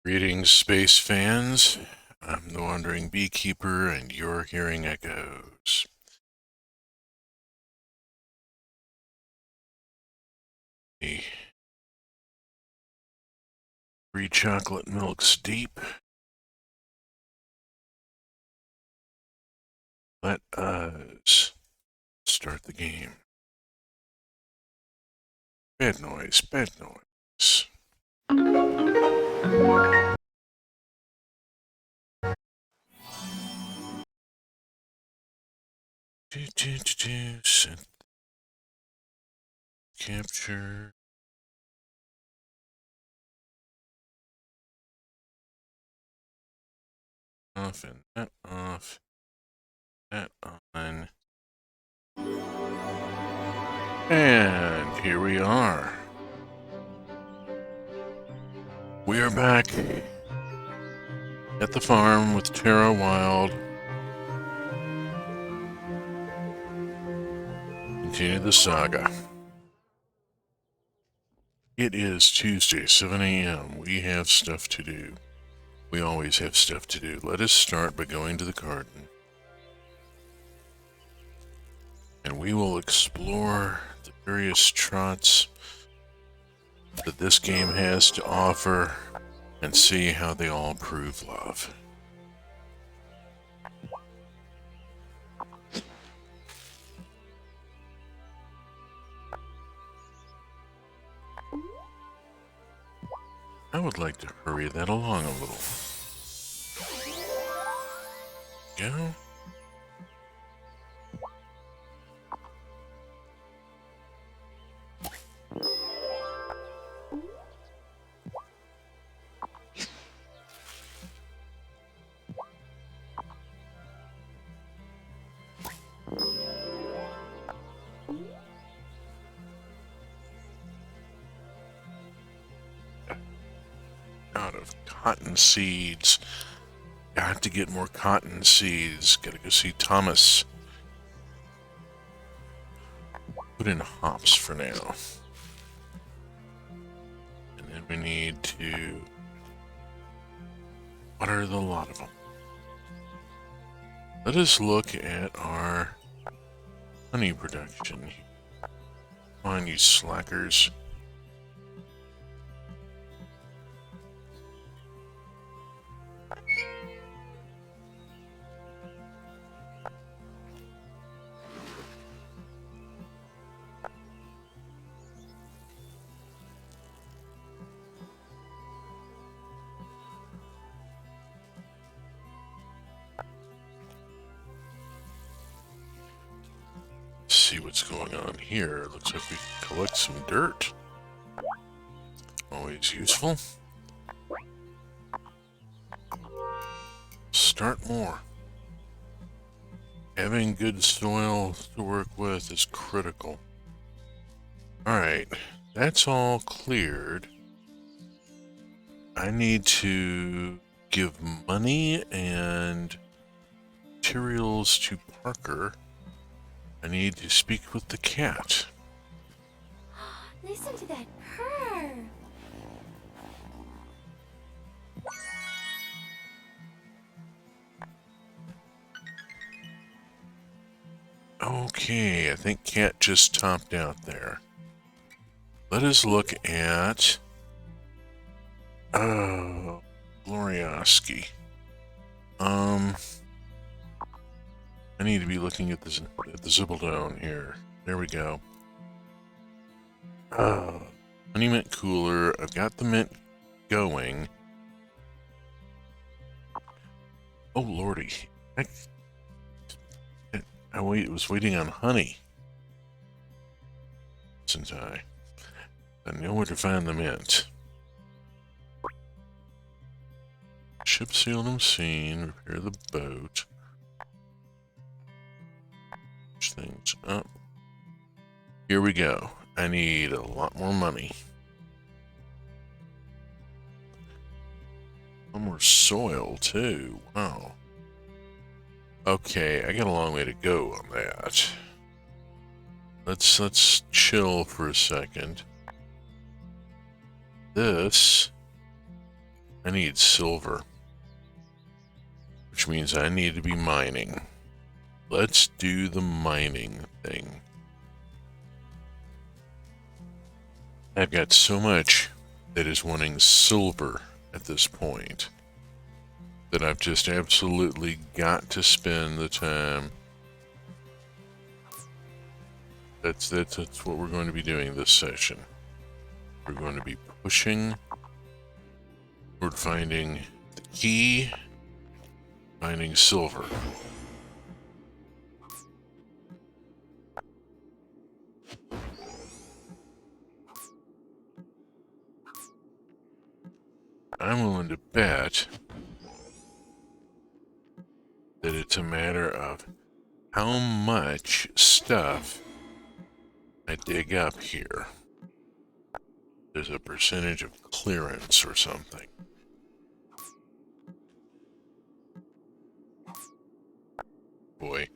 Greetings, space fans. I'm the Wandering Beekeeper, and you're hearing echoes. The free chocolate milk's deep. Let us start the game. Bad noise, bad noise. Set capture. Off and that off. That on. And here we are. We are back at the farm with Tara Wylde. Continue the saga. It is Tuesday, 7 a.m. We have stuff to do. We always have stuff to do. Let us start by going to the garden. And we will explore the various trots that this game has to offer and see how they all prove love. I would like to hurry that along a little. Go. Out of cotton seeds. Got to get more cotton seeds. Gotta go see Thomas. Put in hops for now. And then we need to water the lot of them. Let us look at our honey production. Come on, you slackers. See what's going on here. Looks like we can collect some dirt. Always useful. Start more. Having good soil to work with is critical. Alright, that's all cleared. I need to give money and materials to Parker. I need to speak with the cat. Listen to that purr. Okay, I think cat just topped out there. Let us look at... Glorioski. I need to be looking at the Zibbledone here. There we go. Honey mint cooler. I've got the mint going. Oh lordy. I was waiting on honey. Since I know where to find the mint. Ship sealed seen. Repair the boat. Push things up. Here we go. I need a lot more money. One more soil too. Wow. Okay, I got a long way to go on that. Let's chill for a second. This I need silver, which means I need to be mining. Let's do the mining thing. I've got so much that is wanting silver at this point that I've just absolutely got to spend the time. That's what we're going to be doing this session. We're going to be pushing toward finding the key, finding silver. I'm willing to bet that it's a matter of how much stuff I dig up here. There's a percentage of clearance or something. Boy.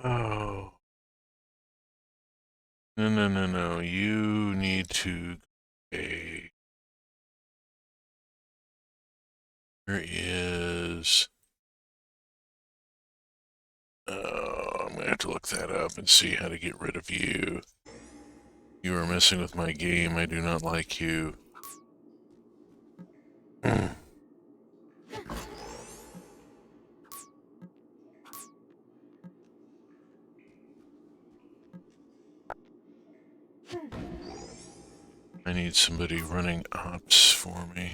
Oh. No. You need to... Okay. There is... I'm going to have to look that up and see how to get rid of you. You are messing with my game. I do not like you. I need somebody running ops for me.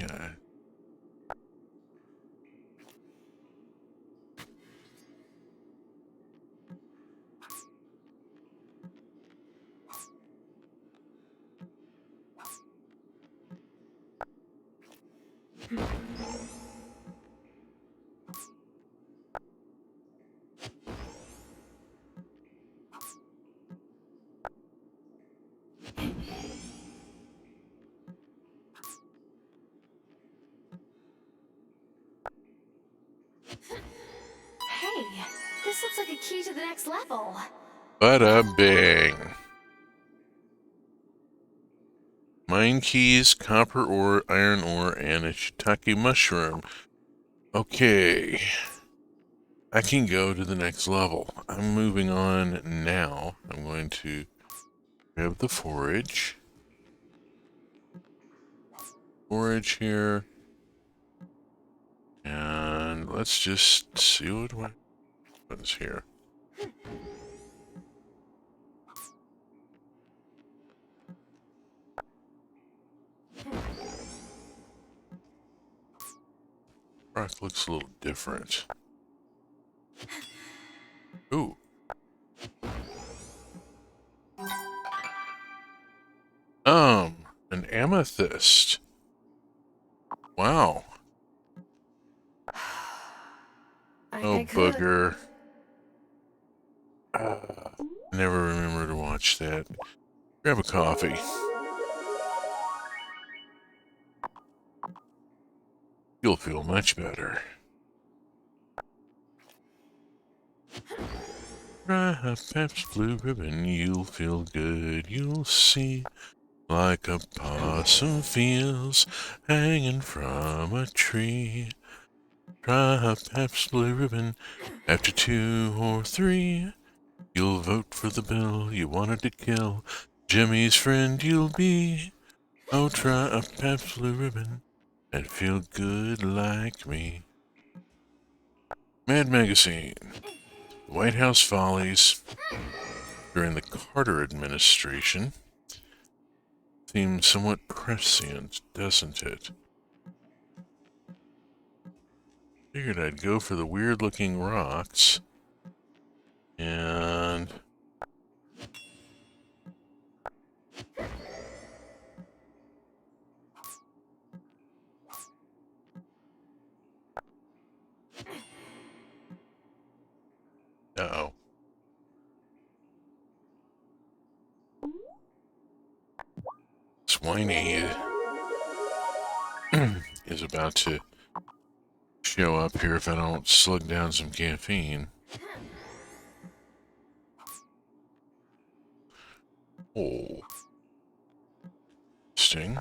Hey, this looks like a key to the next level. Bada bing. Mine keys, copper ore, iron ore, and a shiitake mushroom. Okay. I can go to the next level. I'm moving on now. I'm going to grab the forage. Forage here. And let's just see what happens here. Rock looks a little different. Ooh. An amethyst. Wow. Oh, booger. Never remember to watch that. Grab a coffee. You'll feel much better. Try a Pepsi Blue Ribbon, you'll feel good, you'll see. Like a possum feels hanging from a tree. Try a Pepsi Blue Ribbon after 2 or 3. You'll vote for the bill you wanted to kill. Jimmy's friend you'll be. Oh, try a Pepsi Blue Ribbon and feel good like me. Mad Magazine. White House Follies during the Carter administration seems somewhat prescient, doesn't it? Figured I'd go for the weird-looking rocks, and uh-oh. Swiney is about to show up here if I don't slug down some caffeine. Oh. Interesting.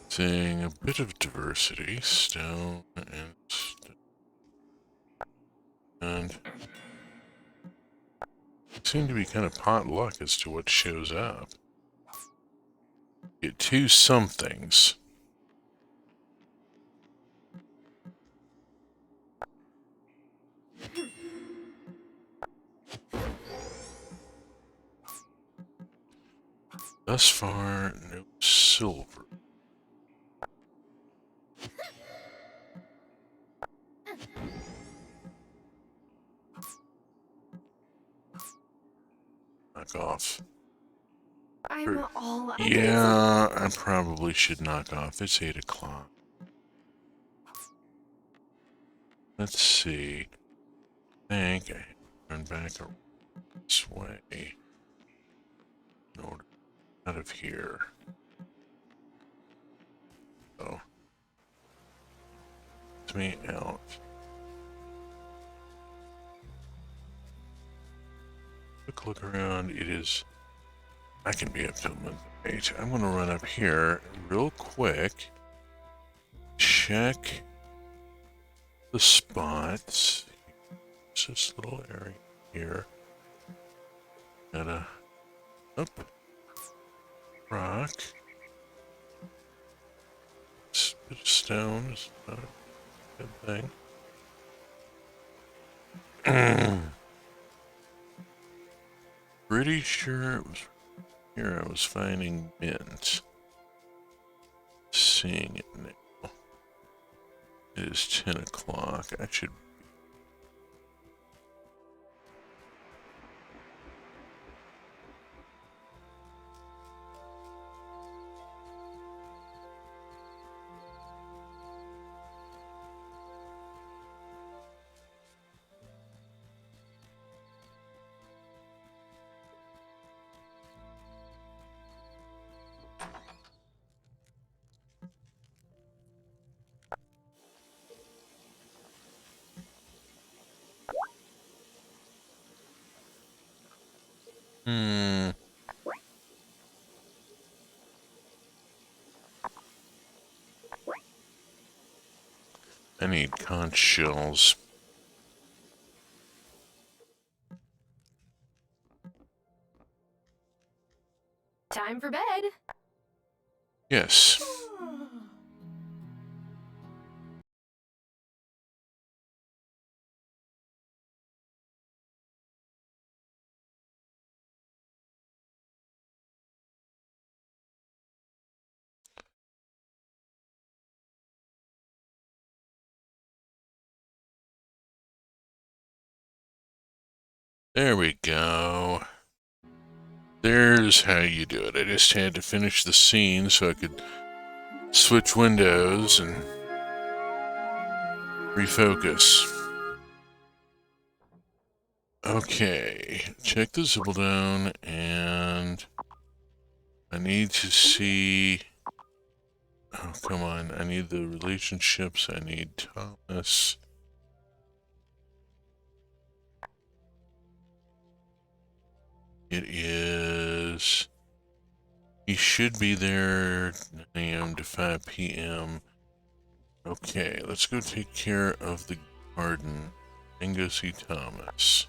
Seeing a bit of diversity. Stone and stone. And seem to be kind of pot luck as to what shows up. Get two somethings. Thus far, no silver. Knock off. I'm all up. Yeah, I probably should knock off. It's 8 o'clock. Let's see. I think I turn back this way in order out of here. Oh. It's me out. Quick look around. It is. I can be up till midnight. I'm gonna run up here real quick. Check the spots. It's this little area here. Gotta up. Rock. This bit of stone is not a good thing. Pretty sure it was here I was finding mint. Seeing it now. It is 10 o'clock. I should. I need conch shells. Time for bed. Yes. There we go. There's how you do it. I just had to finish the scene so I could switch windows and refocus. Okay, check the Zibbledone, and I need to see. Oh, come on. I need the relationships. I need Thomas. It is. He should be there 9 a.m. to 5 p.m. Okay, let's go take care of the garden and go see Thomas.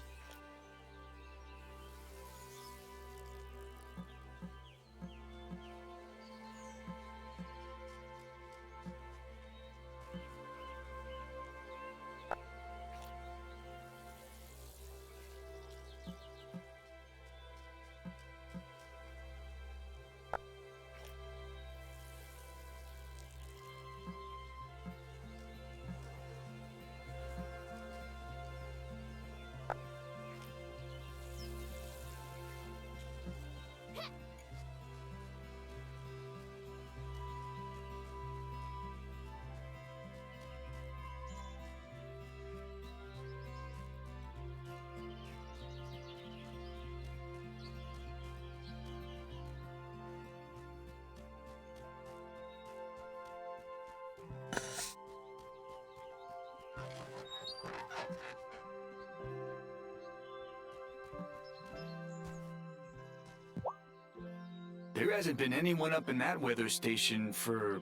There hasn't been anyone up in that weather station for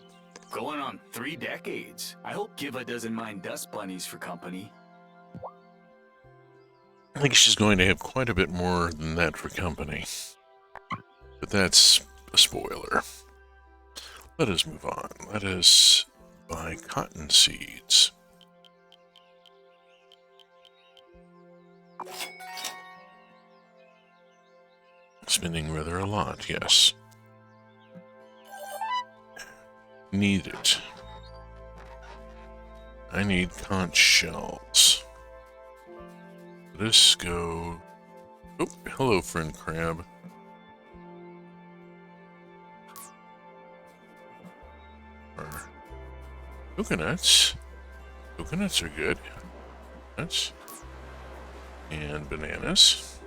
going on 3 decades. I hope Kiva doesn't mind dust bunnies for company. I think she's going to have quite a bit more than that for company. But that's a spoiler. Let us move on. Let us buy cotton seeds. Spending rather a lot, yes. Need it. I need conch shells. Let us go... Oh, hello, friend crab. Coconuts. Coconuts are good. Nuts. And bananas.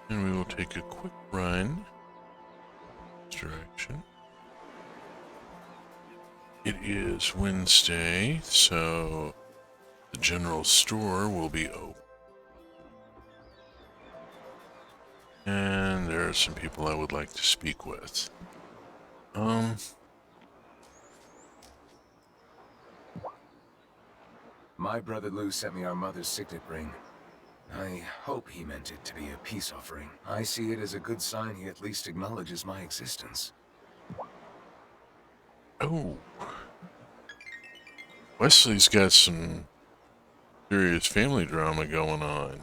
And we will take a quick run. This direction. It is Wednesday, so the general store will be open. And there are some people I would like to speak with. My brother Lou sent me our mother's signet ring. I hope he meant it to be a peace offering. I see it as a good sign he at least acknowledges my existence. Oh. Wesley's got some serious family drama going on.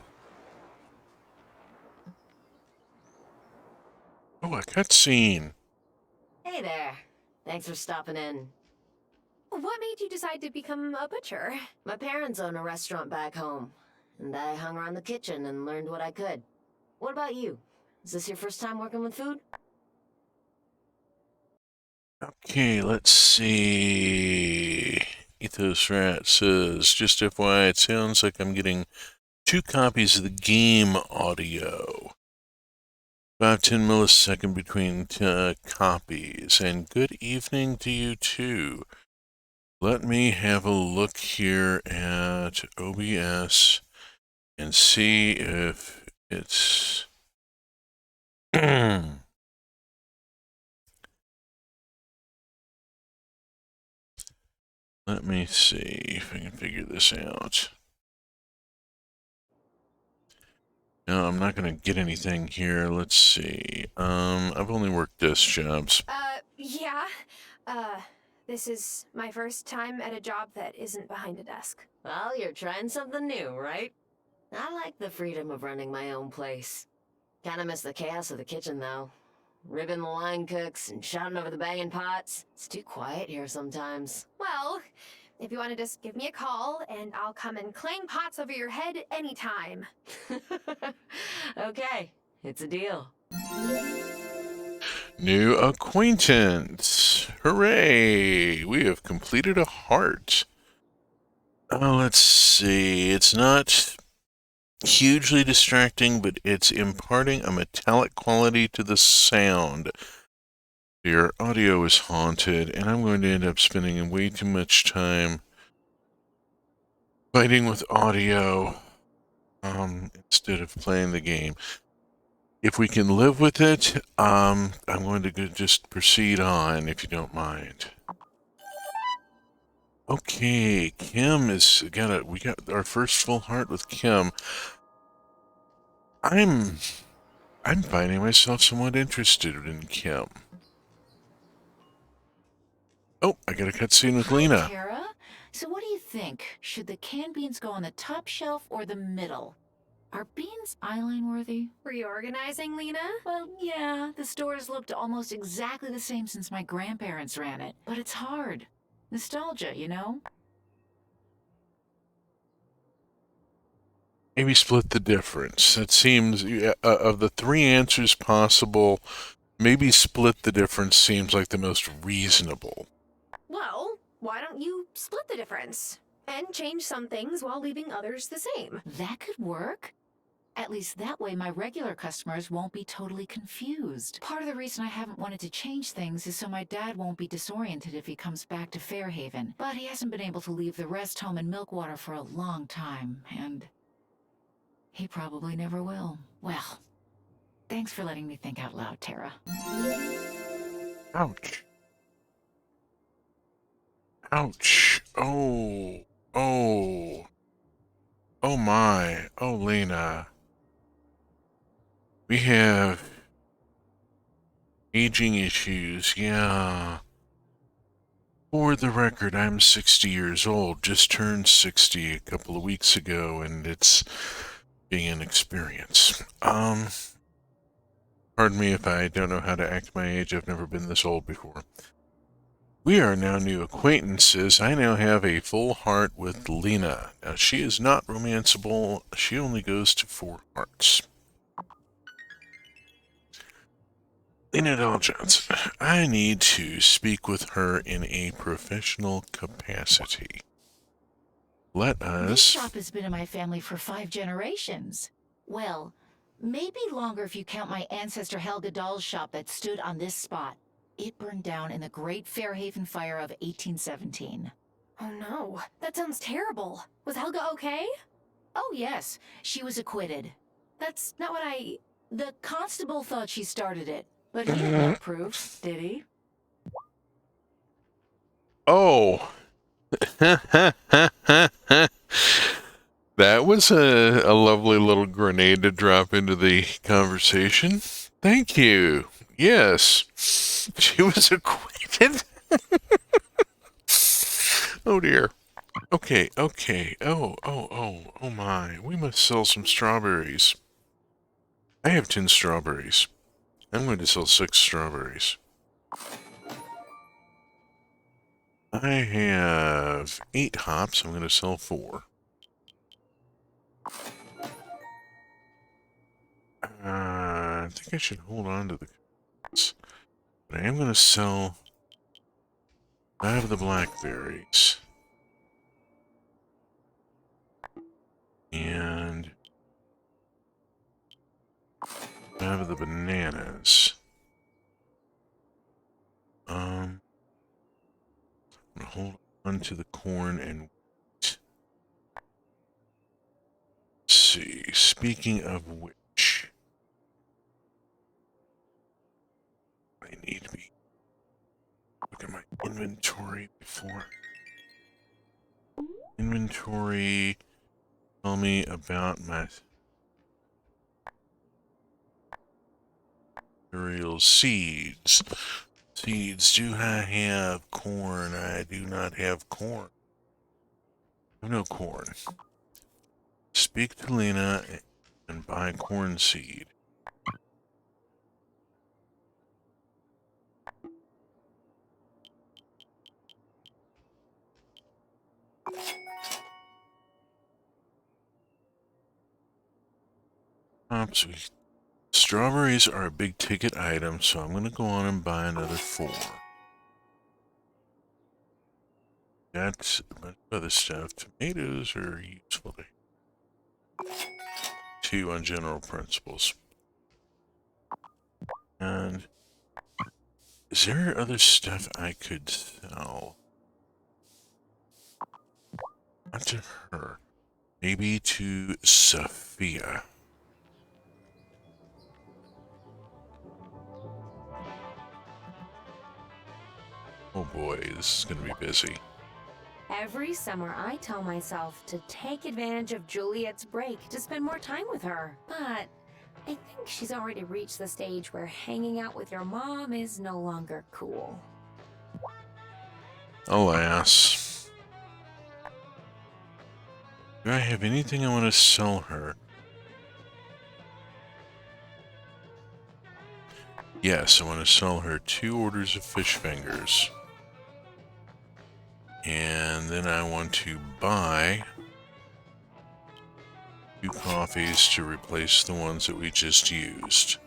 Oh, a cutscene. Hey there. Thanks for stopping in. What made you decide to become a butcher? My parents own a restaurant back home, and I hung around the kitchen and learned what I could. What about you? Is this your first time working with food? Okay, let's see. Ethos Rat says, just FYI, it sounds like I'm getting 2 copies of the game audio. About 10 millisecond between copies. And good evening to you too. Let me have a look here at OBS and see if it's... Let me see if I can figure this out. No, I'm not going to get anything here. Let's see. I've only worked desk jobs. Yeah. This is my first time at a job that isn't behind a desk. Well, you're trying something new, right? I like the freedom of running my own place. Kinda miss the chaos of the kitchen, though. Ribbing the line cooks and shouting over the banging pots. It's too quiet here sometimes. Well, if you want to just give me a call, and I'll come and clang pots over your head anytime. Okay, it's a deal. New acquaintance! Hooray! We have completed a heart. Let's see. It's not hugely distracting, but it's imparting a metallic quality to the sound. Your audio is haunted, and I'm going to end up spending way too much time fighting with audio instead of playing the game. If we can live with it, I'm going to just proceed on, if you don't mind. Okay, Kim is we got our first full heart with Kim. I'm finding myself somewhat interested in Kim. Oh, I got a cutscene with Lena. Tara, so what do you think? Should the canned beans go on the top shelf or the middle? Are beans eyeline worthy? Reorganizing, Lena? Well, yeah, the store has looked almost exactly the same since my grandparents ran it, but it's hard. Nostalgia, you know? Maybe split the difference. That seems, of the 3 answers possible, maybe split the difference seems like the most reasonable. Well, why don't you split the difference? And change some things while leaving others the same. That could work. At least that way my regular customers won't be totally confused. Part of the reason I haven't wanted to change things is so my dad won't be disoriented if he comes back to Fairhaven. But he hasn't been able to leave the rest home in Milkwater for a long time, and he probably never will. Well, thanks for letting me think out loud, Tara. Ouch. Ouch. Oh. Oh. Oh my. Oh, Lena. We have aging issues. Yeah. For the record, I'm 60 years old. Just turned 60 a couple of weeks ago, and it's being an experience. Pardon me if I don't know how to act my age. I've never been this old before. We are now new acquaintances. I now have a full heart with Lena. Now, she is not romanceable. She only goes to 4 hearts. Lena Doll Johnson. I need to speak with her in a professional capacity. Let This us... shop has been in my family for 5 generations. Well, maybe longer if you count my ancestor Helga Dahl's shop that stood on this spot. It burned down in the Great Fairhaven Fire of 1817. Oh no, that sounds terrible. Was Helga okay? Oh yes, she was acquitted. That's not what I... The constable thought she started it, but he had no proof, did he? Oh! That was a lovely little grenade to drop into the conversation. Thank you. Yes. She was acquitted. Oh dear. Okay. Oh my. We must sell some strawberries. I have 10 strawberries. I'm going to sell 6 strawberries. I have 8 hops. I'm going to sell 4. I think I should hold on to the carrots. But I am going to sell 5 of the blackberries. And 5 of the bananas. I'm going to hold on to the corn and wheat. Let's see. Speaking of which, I need to look at my inventory before. Inventory. Tell me about my cereal seeds. Seeds. Do I have corn? I do not have corn. I have no corn. Speak to Lena and buy corn seed. Strawberries are a big ticket item, so I'm going to go on and buy another 4. That's a bunch of other stuff. Tomatoes are useful. 2 on general principles. And is there other stuff I could sell? Not to her. Maybe to Sophia. Oh boy, this is going to be busy. Every summer I tell myself to take advantage of Juliet's break to spend more time with her. But I think she's already reached the stage where hanging out with your mom is no longer cool. Alas. Do I have anything I want to sell her? Yes, I want to sell her 2 orders of fish fingers. And then I want to buy 2 coffees to replace the ones that we just used.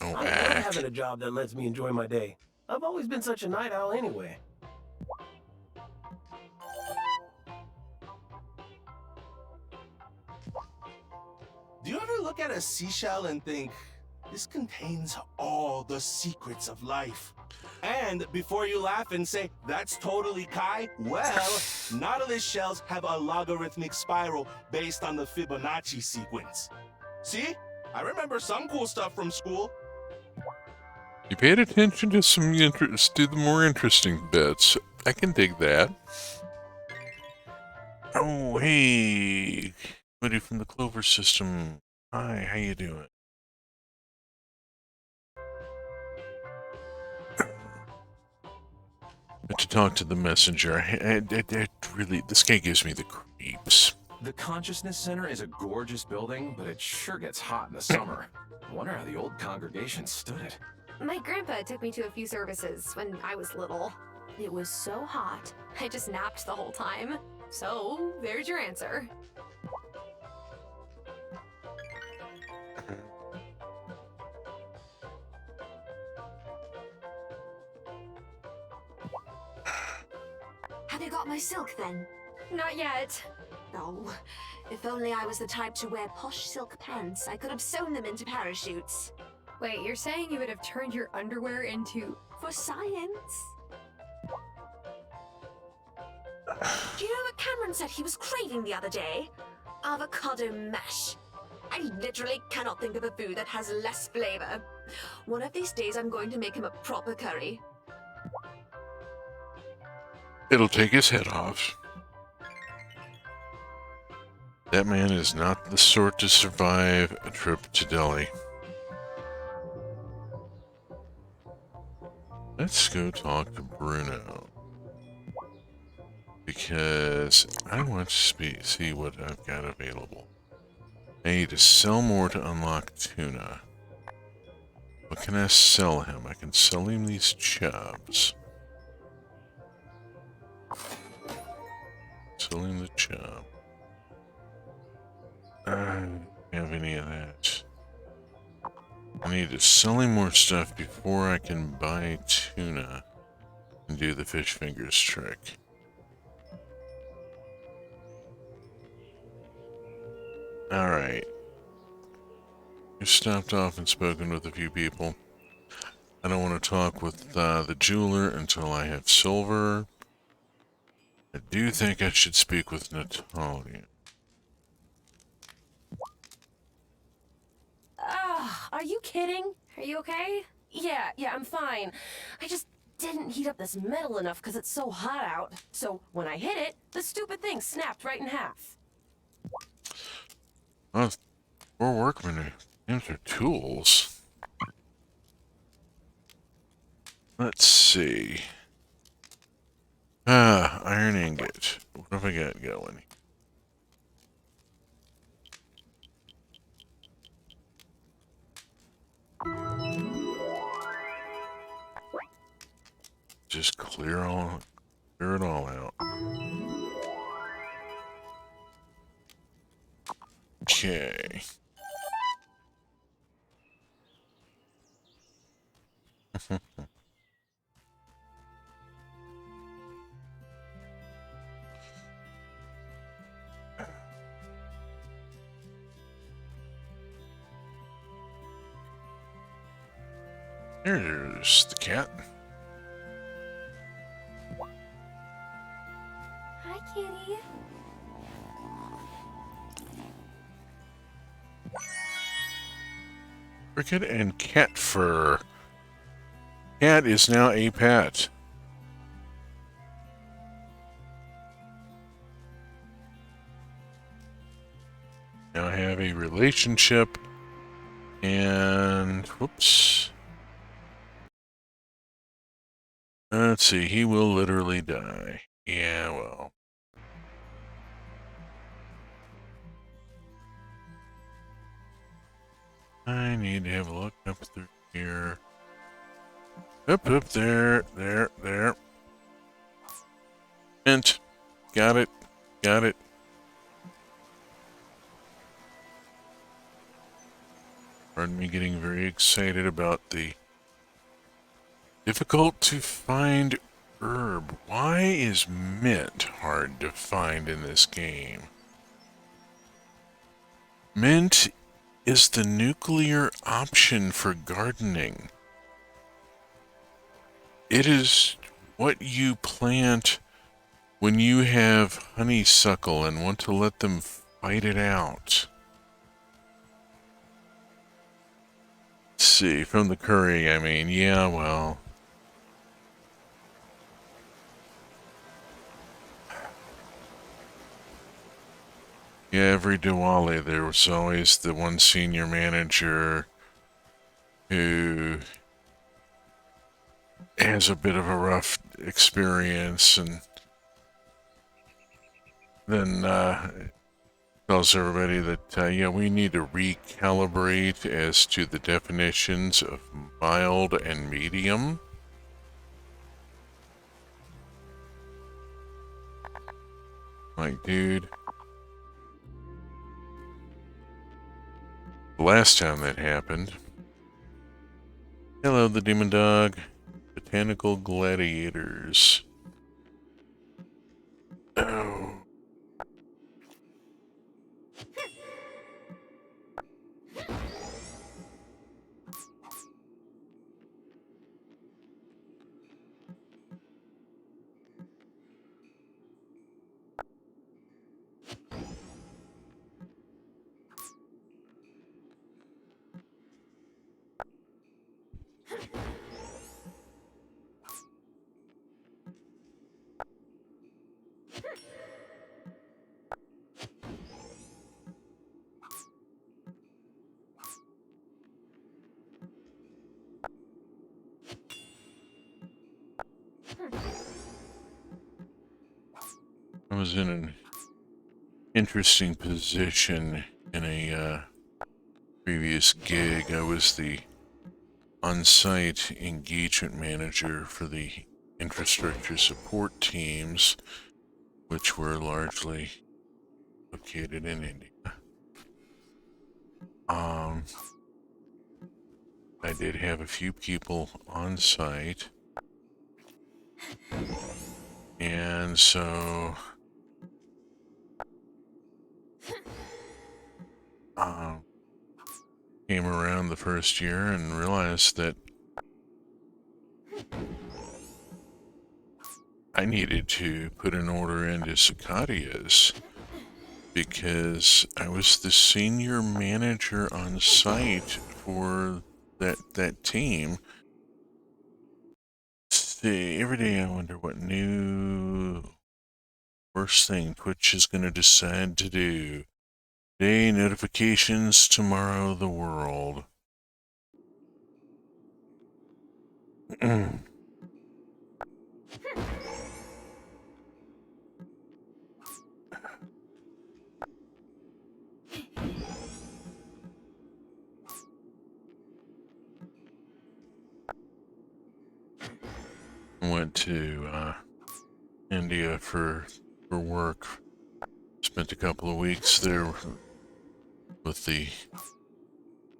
Oh, I love having a job that lets me enjoy my day. I've always been such a night owl anyway. Do you ever look at a seashell and think, this contains all the secrets of life? And before you laugh and say, that's totally Kai, well, Nautilus shells have a logarithmic spiral based on the Fibonacci sequence. See? I remember some cool stuff from school. You paid attention to to the more interesting bits. I can dig that. Oh, hey, buddy from the Clover system. Hi, how you doing? But to talk to the messenger, really, this guy gives me the creeps. The Consciousness Center is a gorgeous building, but it sure gets hot in the summer. I wonder how the old congregation stood it. My grandpa took me to a few services when I was little. It was so hot, I just napped the whole time. So, there's your answer. Have you got my silk then? Not yet. Oh, if only I was the type to wear posh silk pants, I could have sewn them into parachutes. Wait, you're saying you would have turned your underwear into... For science. Do you know what Cameron said he was craving the other day? Avocado mash. I literally cannot think of a food that has less flavor. One of these days I'm going to make him a proper curry. It'll take his head off. That man is not the sort to survive a trip to Delhi. Let's go talk to Bruno. Because I want to see what I've got available. I need to sell more to unlock tuna. What can I sell him? I can sell him these chubs. Sell him the chub. I don't have any of that. I need to sell him more stuff before I can buy tuna and do the fish fingers trick. Alright. We've stopped off and spoken with a few people. I don't want to talk with the jeweler until I have silver. I do think I should speak with Natalia. Are you kidding? Are you okay? Yeah, I'm fine. I just didn't heat up this metal enough because it's so hot out. So when I hit it, the stupid thing snapped right in half. Well, we're workmen. These are tools. Let's see. Iron ingot. What have I got going? Just clear it all out. Okay. There's the cat. Hi, kitty. Cricket and cat fur. Cat is now a pet. Now I have a relationship and whoops. Let's see, he will literally die. Yeah, well. I need to have a look up through here. Up, there. Int. Got it. Pardon me getting very excited about the Difficult to find herb. Why is mint hard to find in this game? Mint is the nuclear option for gardening. It is what you plant when you have honeysuckle and want to let them fight it out. Let's see, from the curry, I mean, yeah, well. Yeah, every Diwali there was always the one senior manager who has a bit of a rough experience and then tells everybody that, yeah, we need to recalibrate as to the definitions of mild and medium. Like, dude. The last time that happened. Hello, the demon dog. Botanical gladiators. Oh. I was in an interesting position in a previous gig. I was the on-site engagement manager for the infrastructure support teams, which were largely located in India. I did have a few people on site, and so came around the first year and realized that I needed to put an order into Cicadias because I was the senior manager on site for that team. See, every day I wonder what new worst thing Twitch is going to decide to do. Today, notifications, tomorrow, the world. Went to India for work. Spent a couple of weeks there with the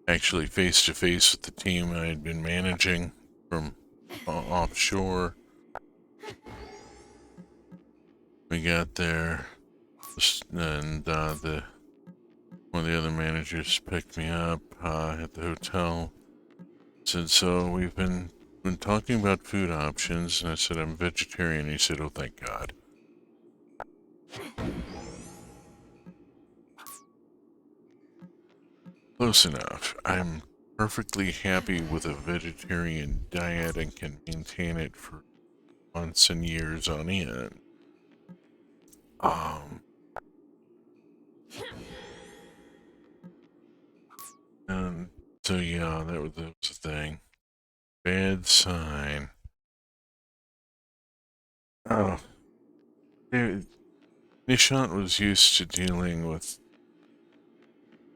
actually face to face with the team I had been managing from offshore. We got there, and one of the other managers picked me up at the hotel. Said, so we've been talking about food options, and I said I'm vegetarian. He said, oh, thank God. Close enough. I'm perfectly happy with a vegetarian diet and can maintain it for months and years on end. And so yeah, that was the thing. Bad sign. Oh, Nishant was used to dealing with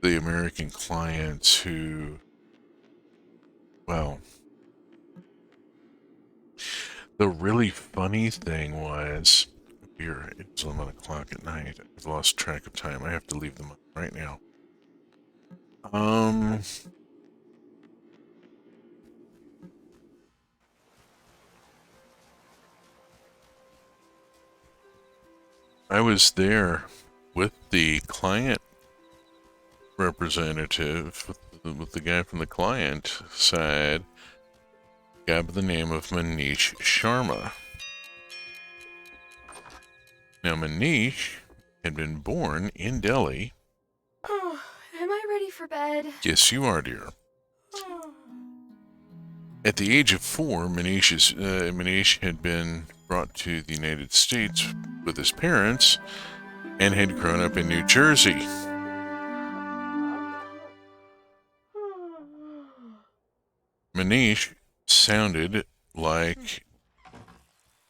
the American clients who, well, the really funny thing was, here, it's 11 o'clock at night. I've lost track of time. I have to leave them right now. I was there with the client representative, with the guy from the client side, a guy by the name of Manish Sharma. Now, Manish had been born in Delhi. Oh, am I ready for bed? Yes, you are, dear. At the age of 4, Manish had been brought to the United States with his parents and had grown up in New Jersey. Manish sounded like,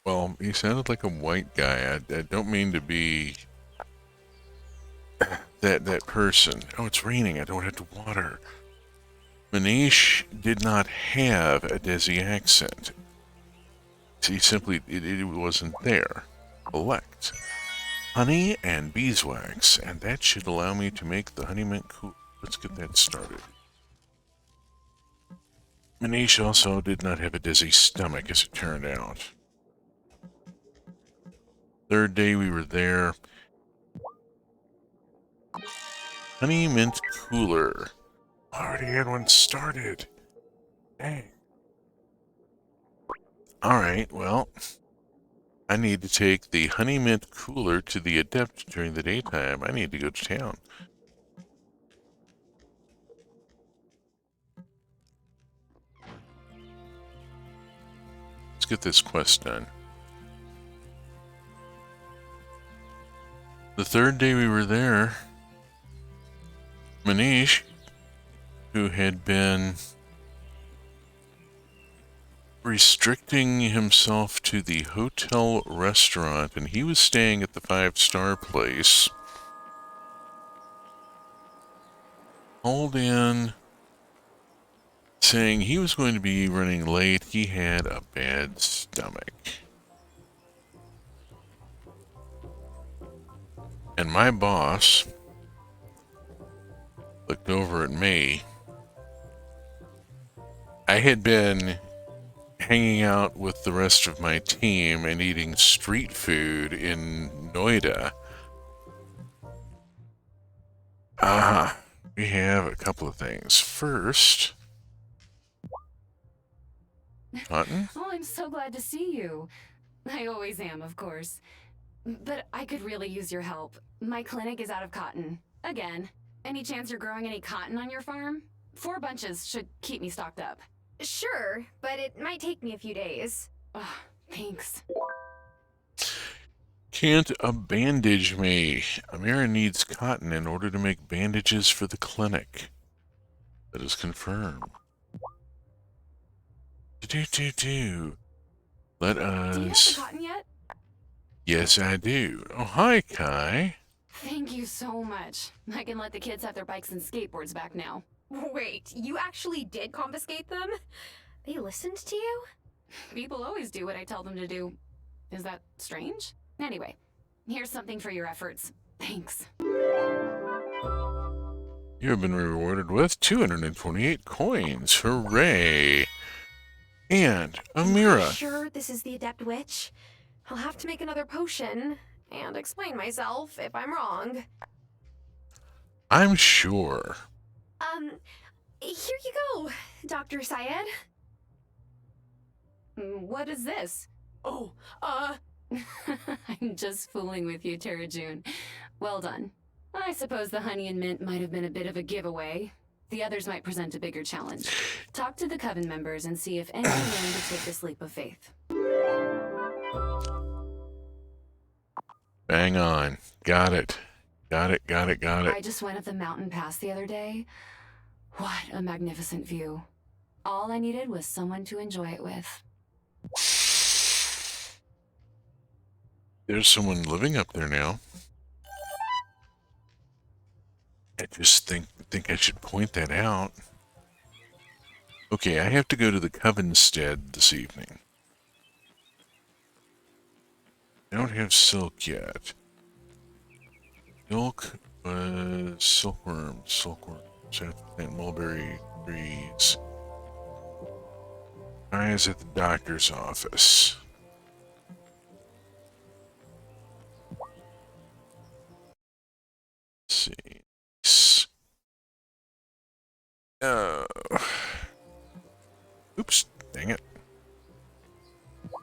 well, he sounded like a white guy. I don't mean to be that person. Oh, it's raining. I don't have to water. Manish did not have a Desi accent. He simply, it wasn't there. Collect honey and beeswax, and that should allow me to make the honey mint cool. Let's get that started. Manish also did not have a dizzy stomach, as it turned out. Third day we were there. Honey mint cooler. Already had one started. Dang. Alright, well, I need to take the honey mint cooler to the adept during the daytime. I need to go to town. Let's get this quest done. The third day we were there, Manish, who had been restricting himself to the hotel restaurant, and he was staying at the 5-star place, called in saying he was going to be running late. He had a bad stomach. And my boss looked over at me. I had been hanging out with the rest of my team and eating street food in Noida. We have a couple of things. First, Cotton? Oh, I'm so glad to see you. I always am, of course. But I could really use your help. My clinic is out of cotton. Again. Any chance you're growing any cotton on your farm? 4 bunches should keep me stocked up. Sure, but it might take me a few days. Oh, thanks. Can't a bandage me? Amira needs cotton in order to make bandages for the clinic. That is confirmed. Let us... Do you have the cotton yet? Yes, I do. Oh, hi, Kai. Thank you so much. I can let the kids have their bikes and skateboards back now. Wait, you actually did confiscate them? They listened to you? People always do what I tell them to do. Is that strange? Anyway, here's something for your efforts. Thanks. You have been rewarded with 228 coins. Hooray! And Amira. Sure, this is the Adept Witch. I'll have to make another potion and explain myself if I'm wrong. I'm sure. Here you go, Dr. Syed. What is this? Oh, I'm just fooling with you, Tara June. Well done. I suppose the honey and mint might have been a bit of a giveaway. The others might present a bigger challenge. Talk to the Coven members and see if anyone's willing to take this leap of faith. Bang on. Got it. Got it. I just went up the mountain pass the other day. What a magnificent view. All I needed was someone to enjoy it with. There's someone living up there now. I just think I should point that out. Okay, I have to go to the Covenstead this evening. I don't have silk yet. Silkworm. Plant mulberry trees. I is at the doctor's office. Oops, dang it.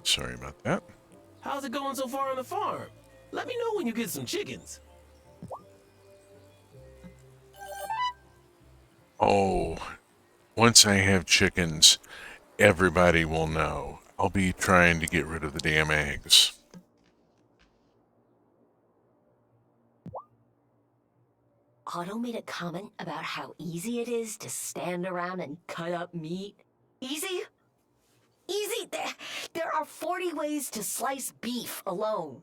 Sorry about that. How's it going so far on the farm? Let me know when you get some chickens. Oh, once I have chickens, everybody will know. I'll be trying to get rid of the damn eggs. Otto made a comment about how easy it is to stand around and cut up meat. Easy? Easy? There are 40 ways to slice beef alone.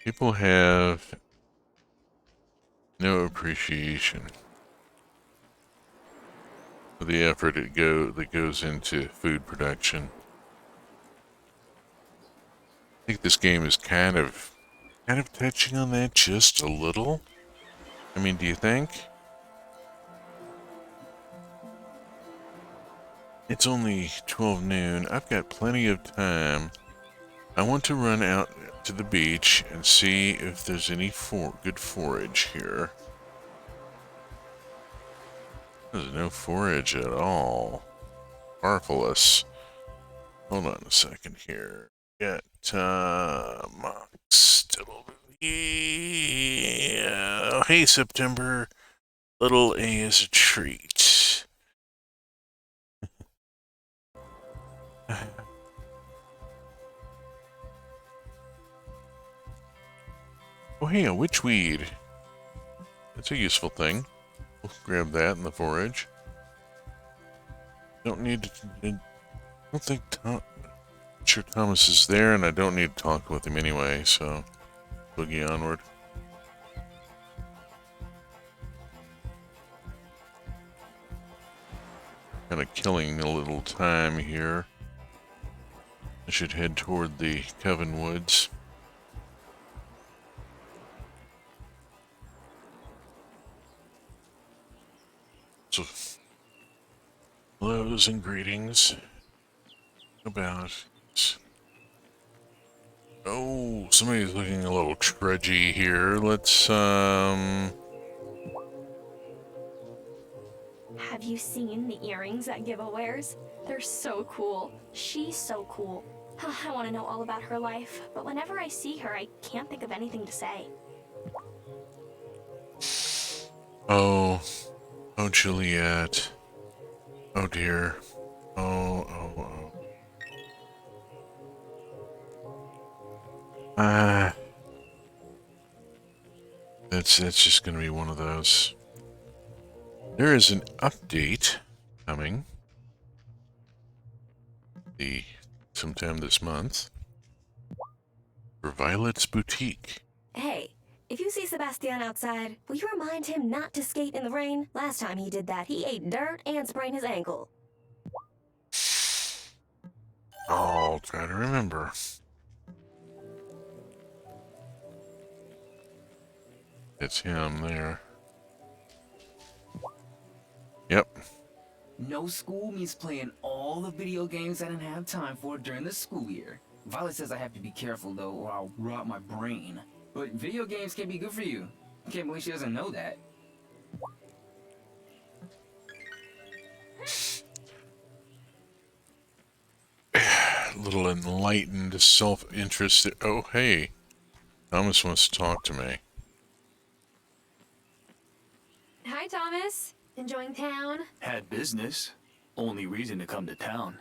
People have no appreciation for the effort that goes into food production. I think this game is kind of touching on that just a little. I mean, do you think? It's only 12 noon. I've got plenty of time. I want to run out to the beach and see if there's any good forage here. There's no forage at all. Marvelous. Hold on a second here. Got Mox still over. Yeah. Hey, September. Little A is a treat. Oh, hey, a witchweed. That's a useful thing. We'll grab that in the forage. Don't need to... I don't think sure Thomas is there, and I don't need to talk with him anyway, so... Boogie onward. Kind of killing a little time here. I should head toward the Coven Woods. So, hellos and greetings. About. Oh, somebody's looking a little trudgy here. Let's, Have you seen the earrings that Giva wears? They're so cool. She's so cool. I want to know all about her life, but whenever I see her, I can't think of anything to say. Oh, Juliet. Oh dear. Oh. That's just gonna be one of those. There is an update coming. Sometime this month. For Violet's Boutique. Hey, if you see Sebastian outside, will you remind him not to skate in the rain? Last time he did that, he ate dirt and sprained his ankle. I'll try to remember. It's him there. Yep. No school means playing all the video games I didn't have time for during the school year. Violet says I have to be careful though, or I'll rot my brain. But video games can be good for you. I can't believe she doesn't know that. Little enlightened self-interest. Oh, hey. Thomas wants to talk to me. Hi, Thomas. Enjoying town? Had business. Only reason to come to town.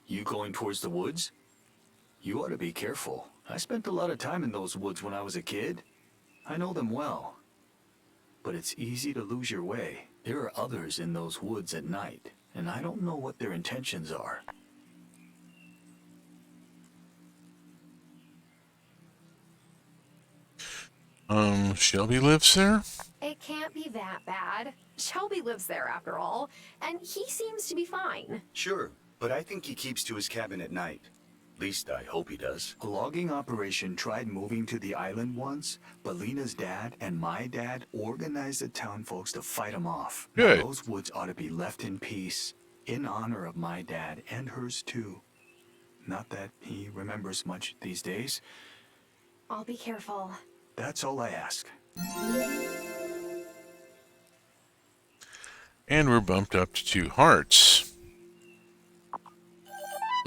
You going towards the woods? You ought to be careful. I spent a lot of time in those woods when I was a kid. I know them well. But it's easy to lose your way. There are others in those woods at night, and I don't know what their intentions are. Shelby lives there? It can't be that bad. Shelby lives there after all, and he seems to be fine. Sure, but I think he keeps to his cabin at night. Least I hope he does. A logging operation tried moving to the island once, but Lena's dad and my dad organized the town folks to fight him off. Good. Now, those woods ought to be left in peace, in honor of my dad and hers too. Not that he remembers much these days. I'll be careful. That's all I ask. And we're bumped up to 2 hearts.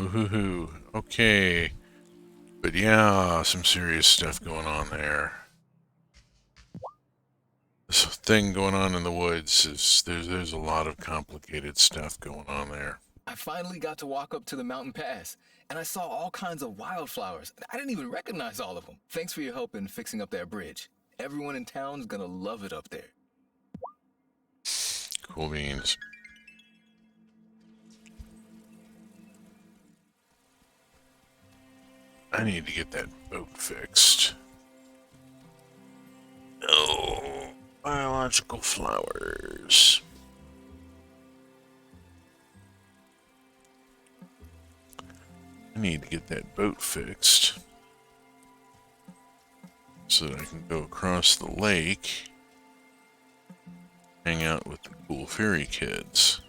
Ooh-hoo-hoo. Okay. But yeah, some serious stuff going on there. This thing going on in the woods is there's a lot of complicated stuff going on there. I finally got to walk up to the mountain pass, and I saw all kinds of wildflowers. I didn't even recognize all of them. Thanks for your help in fixing up that bridge. Everyone in town's gonna love it up there. Cool beans. I need to get that boat fixed. Oh, biological flowers. I need to get that boat fixed so that I can go across the lake, hang out with the cool fairy kids.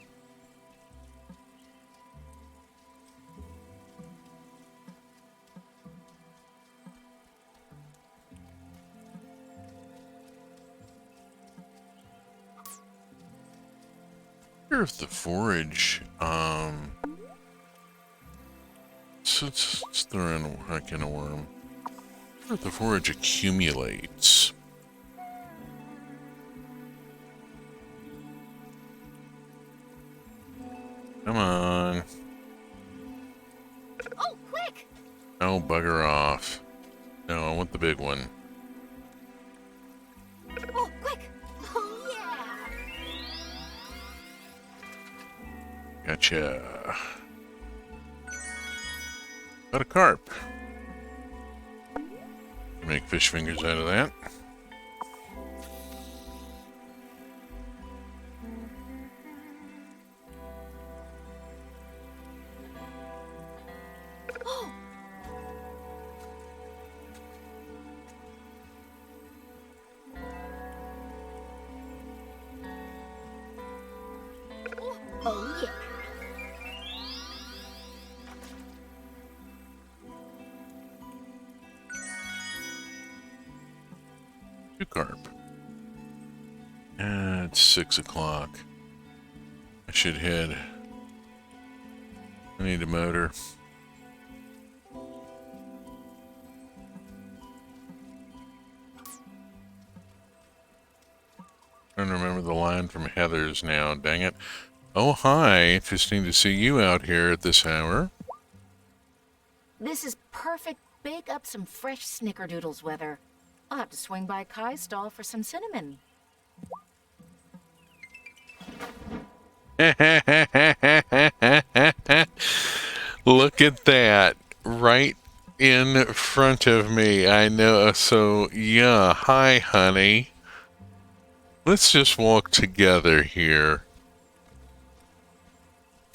I wonder if the forage, so let's throw in a heck in a worm. I wonder if the forage accumulates. Come on. Oh, quick! Oh, bugger off. No, I want the big one. Oh, quick! Oh, yeah! Gotcha. Got a carp. Make fish fingers out of that. Oh, yeah. Two carp. It's 6 o'clock. I should head. I need a motor. I don't remember the line from Heather's now, dang it. Oh, hi. Interesting to see you out here at this hour. This is perfect bake up some fresh snickerdoodles weather. I'll have to swing by Kai's stall for some cinnamon. Look at that. Right in front of me. I know. So, yeah. Hi, honey. Let's just walk together here.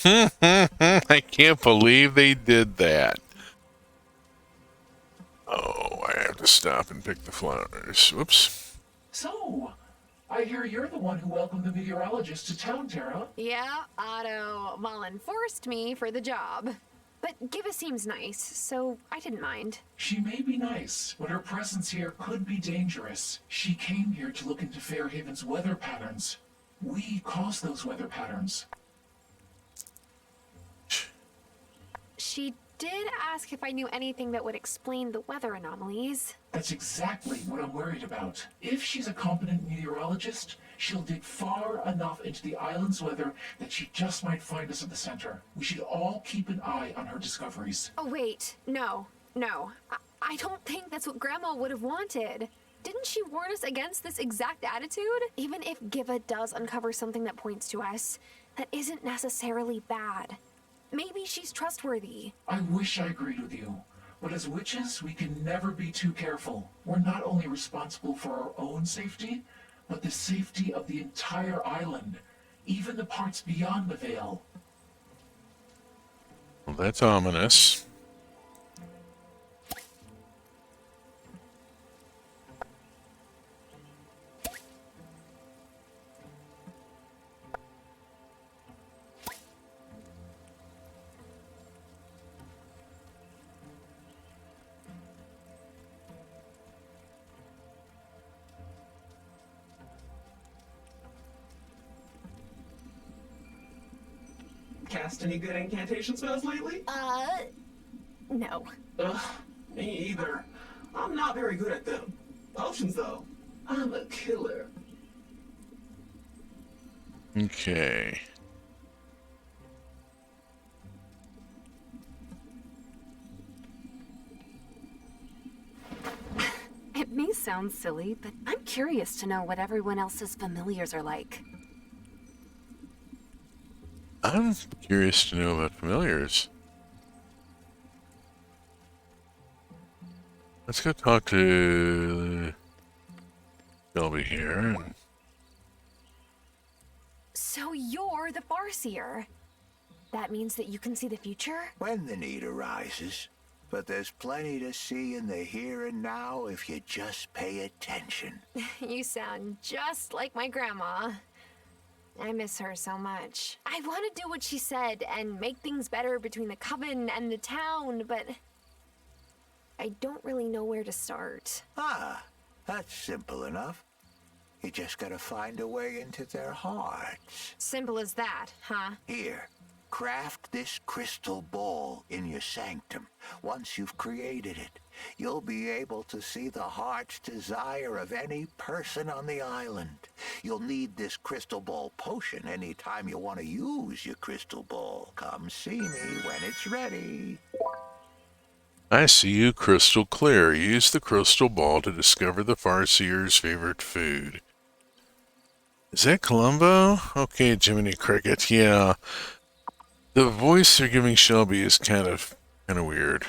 I can't believe they did that. Oh, I have to stop and pick the flowers. Whoops. So, I hear you're the one who welcomed the meteorologist to town, Tara. Yeah, Otto Mullen forced me for the job. But Giva seems nice, so I didn't mind. She may be nice, but her presence here could be dangerous. She came here to look into Fairhaven's weather patterns. We cause those weather patterns. She did ask if I knew anything that would explain the weather anomalies. That's exactly what I'm worried about. If she's a competent meteorologist, she'll dig far enough into the island's weather that she just might find us at the center. We should all keep an eye on her discoveries. Oh, wait. No. I don't think that's what Grandma would have wanted. Didn't she warn us against this exact attitude? Even if Giva does uncover something that points to us, that isn't necessarily bad. Maybe she's trustworthy. I wish I agreed with you, but as witches, we can never be too careful. We're not only responsible for our own safety, but the safety of the entire island, even the parts beyond the veil. Well, that's ominous. Cast any good incantation spells lately? No. Ugh, me either. I'm not very good at them. Potions, though. I'm a killer. Okay. It may sound silly, but I'm curious to know what everyone else's familiars are like. I'm curious to know about familiars. Let's go talk to Shelby here. So you're the Farseer. That means that you can see the future? When the need arises. But there's plenty to see in the here and now if you just pay attention. You sound just like my grandma. I miss her so much. I want to do what she said and make things better between the coven and the town, but I don't really know where to start. Ah, that's simple enough. You just gotta find a way into their hearts. Simple as that, huh? Here, craft this crystal ball in your sanctum. Once you've created it, you'll be able to see the heart's desire of any person on the island. You'll need this crystal ball potion anytime you want to use your crystal ball. Come see me when it's ready. I see you crystal clear. Use the crystal ball to discover the Farseer's favorite food. Is that Columbo? Okay, Jiminy Cricket, yeah. The voice they're giving Shelby is kind of weird.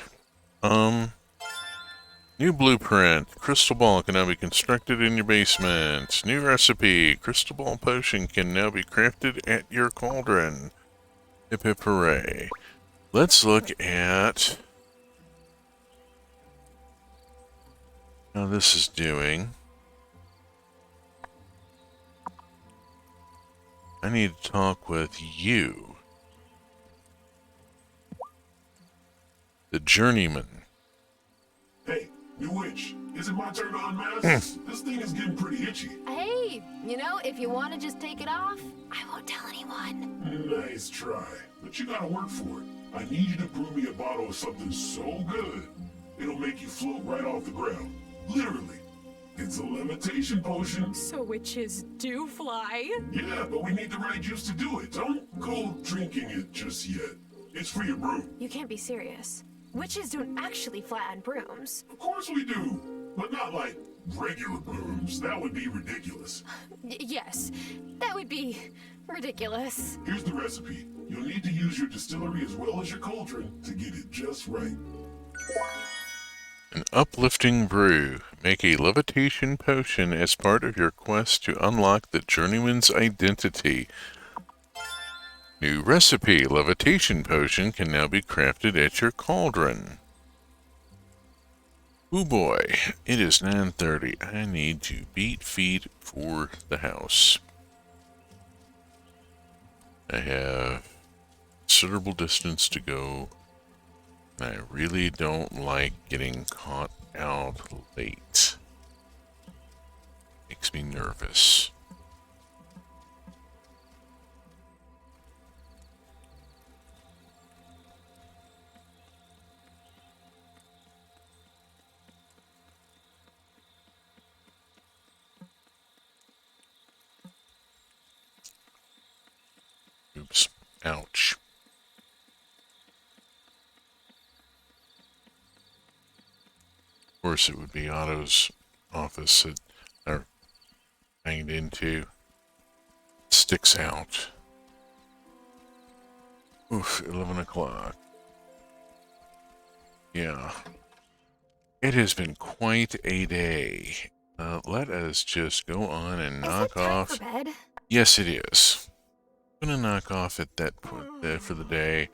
New blueprint. Crystal ball can now be constructed in your basement. New recipe. Crystal ball potion can now be crafted at your cauldron. Hip hip hooray. Let's look at how this is doing. I need to talk with you. The journeyman. Hey, new witch. Is it my turn to unmask? This thing is getting pretty itchy. Hey, you know, if you want to just take it off, I won't tell anyone. Nice try, but you gotta work for it. I need you to brew me a bottle of something so good, it'll make you float right off the ground. Literally. It's a levitation potion. So witches do fly? Yeah, but we need the right juice to do it. Don't go drinking it just yet. It's for your brew. You can't be serious. Witches don't actually fly on brooms. Of course we do, but not like regular brooms. That would be ridiculous. Yes, that would be ridiculous. Here's the recipe. You'll need to use your distillery as well as your cauldron to get it just right. An uplifting brew. Make a levitation potion as part of your quest to unlock the journeyman's identity. New recipe. Levitation potion can now be crafted at your cauldron. Ooh boy, it is 9:30. I need to beat feet for the house. I have considerable distance to go. I really don't like getting caught out late. Makes me nervous. Oops. Ouch. Of course, it would be Otto's office that they're banged into. Sticks out. Oof, 11 o'clock. Yeah. It has been quite a day. Let us just go on and knock off. For bed? Yes, it is. I'm gonna knock off at that point there for the day,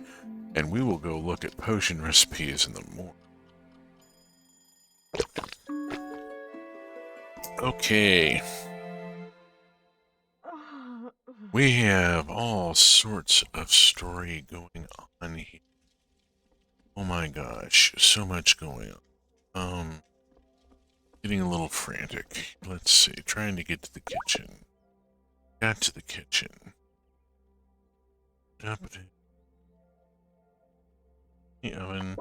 and we will go look at potion recipes in the morning. Okay. We have all sorts of story going on here. Oh my gosh, so much going on. Getting a little frantic. Let's see, trying to get to the kitchen. Got to the kitchen. the oven.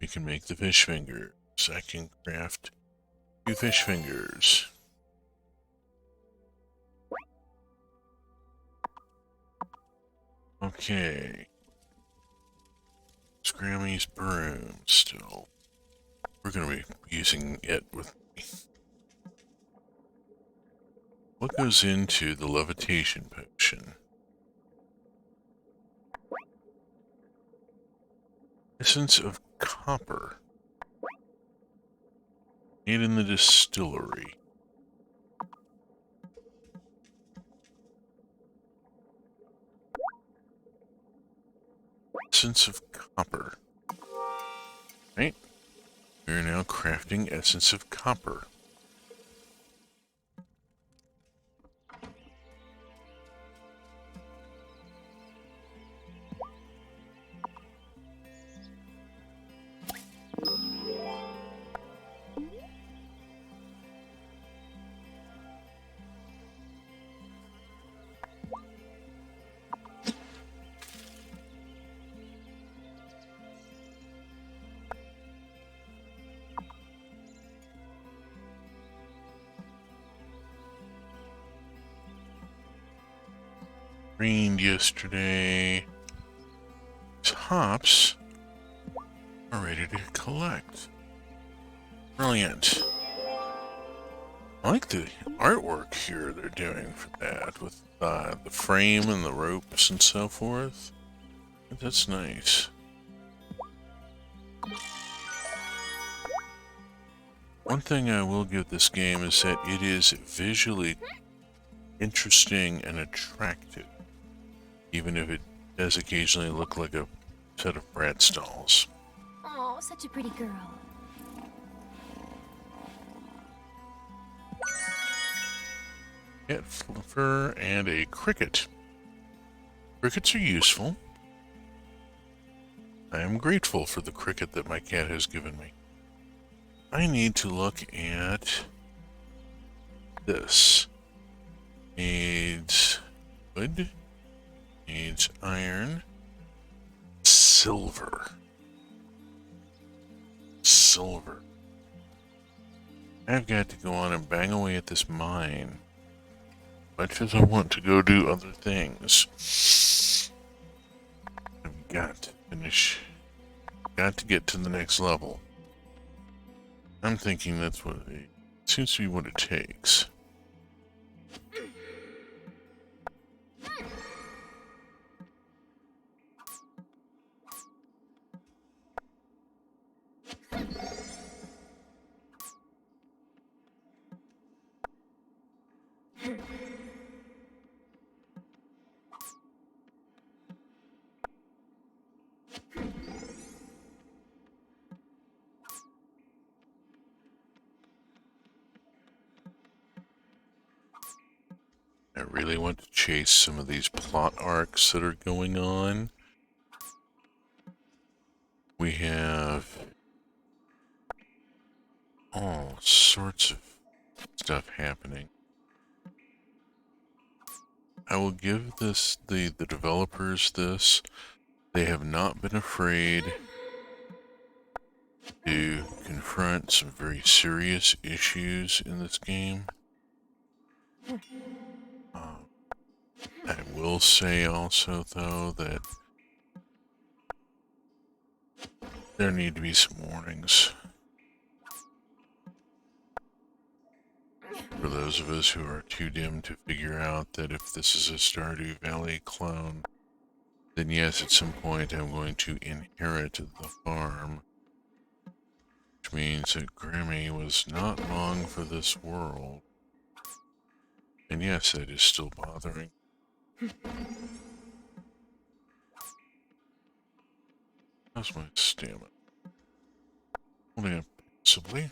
We can make the fish fingers. I can craft 2 fish fingers. Okay. It's Grammy's broom still. We're going to be using it with me. What goes into the levitation potion? Essence of copper. Made in the distillery. Essence of copper. Right? We are now crafting essence of copper. Rained yesterday. Hops are ready to collect. Brilliant. I like the artwork here they're doing for that with the frame and the ropes and so forth. That's nice. One thing I will give this game is that it is visually interesting and attractive, even if it does occasionally look like a set of Bratz stalls. Oh, such a pretty girl. Cat fluffer and a cricket. Crickets are useful. I am grateful for the cricket that my cat has given me. I need to look at this. Needs wood. Needs iron. Silver. Silver. I've got to go on and bang away at this mine. Much as I want to go do other things. I've got to finish. Got to get to the next level. I'm thinking that's what it seems to be what it takes. I really want to chase some of these plot arcs that are going on. We have all sorts of stuff happening. I will give this the developers this. They have not been afraid to confront some very serious issues in this game. I will say also, though, that there need to be some warnings. For those of us who are too dim to figure out that if this is a Stardew Valley clone, then yes, at some point I'm going to inherit the farm. Which means that Grammy was not long for this world. And yes, that is still bothering. How's my stamina? Holding up possibly.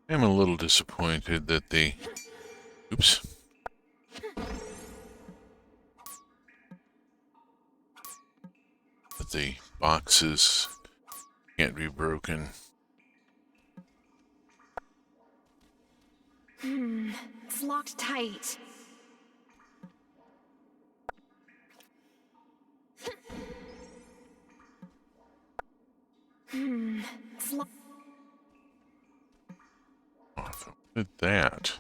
I'm a little disappointed that the... Oops. That the boxes can't be broken. It's locked tight. It's locked. Oh, look at that.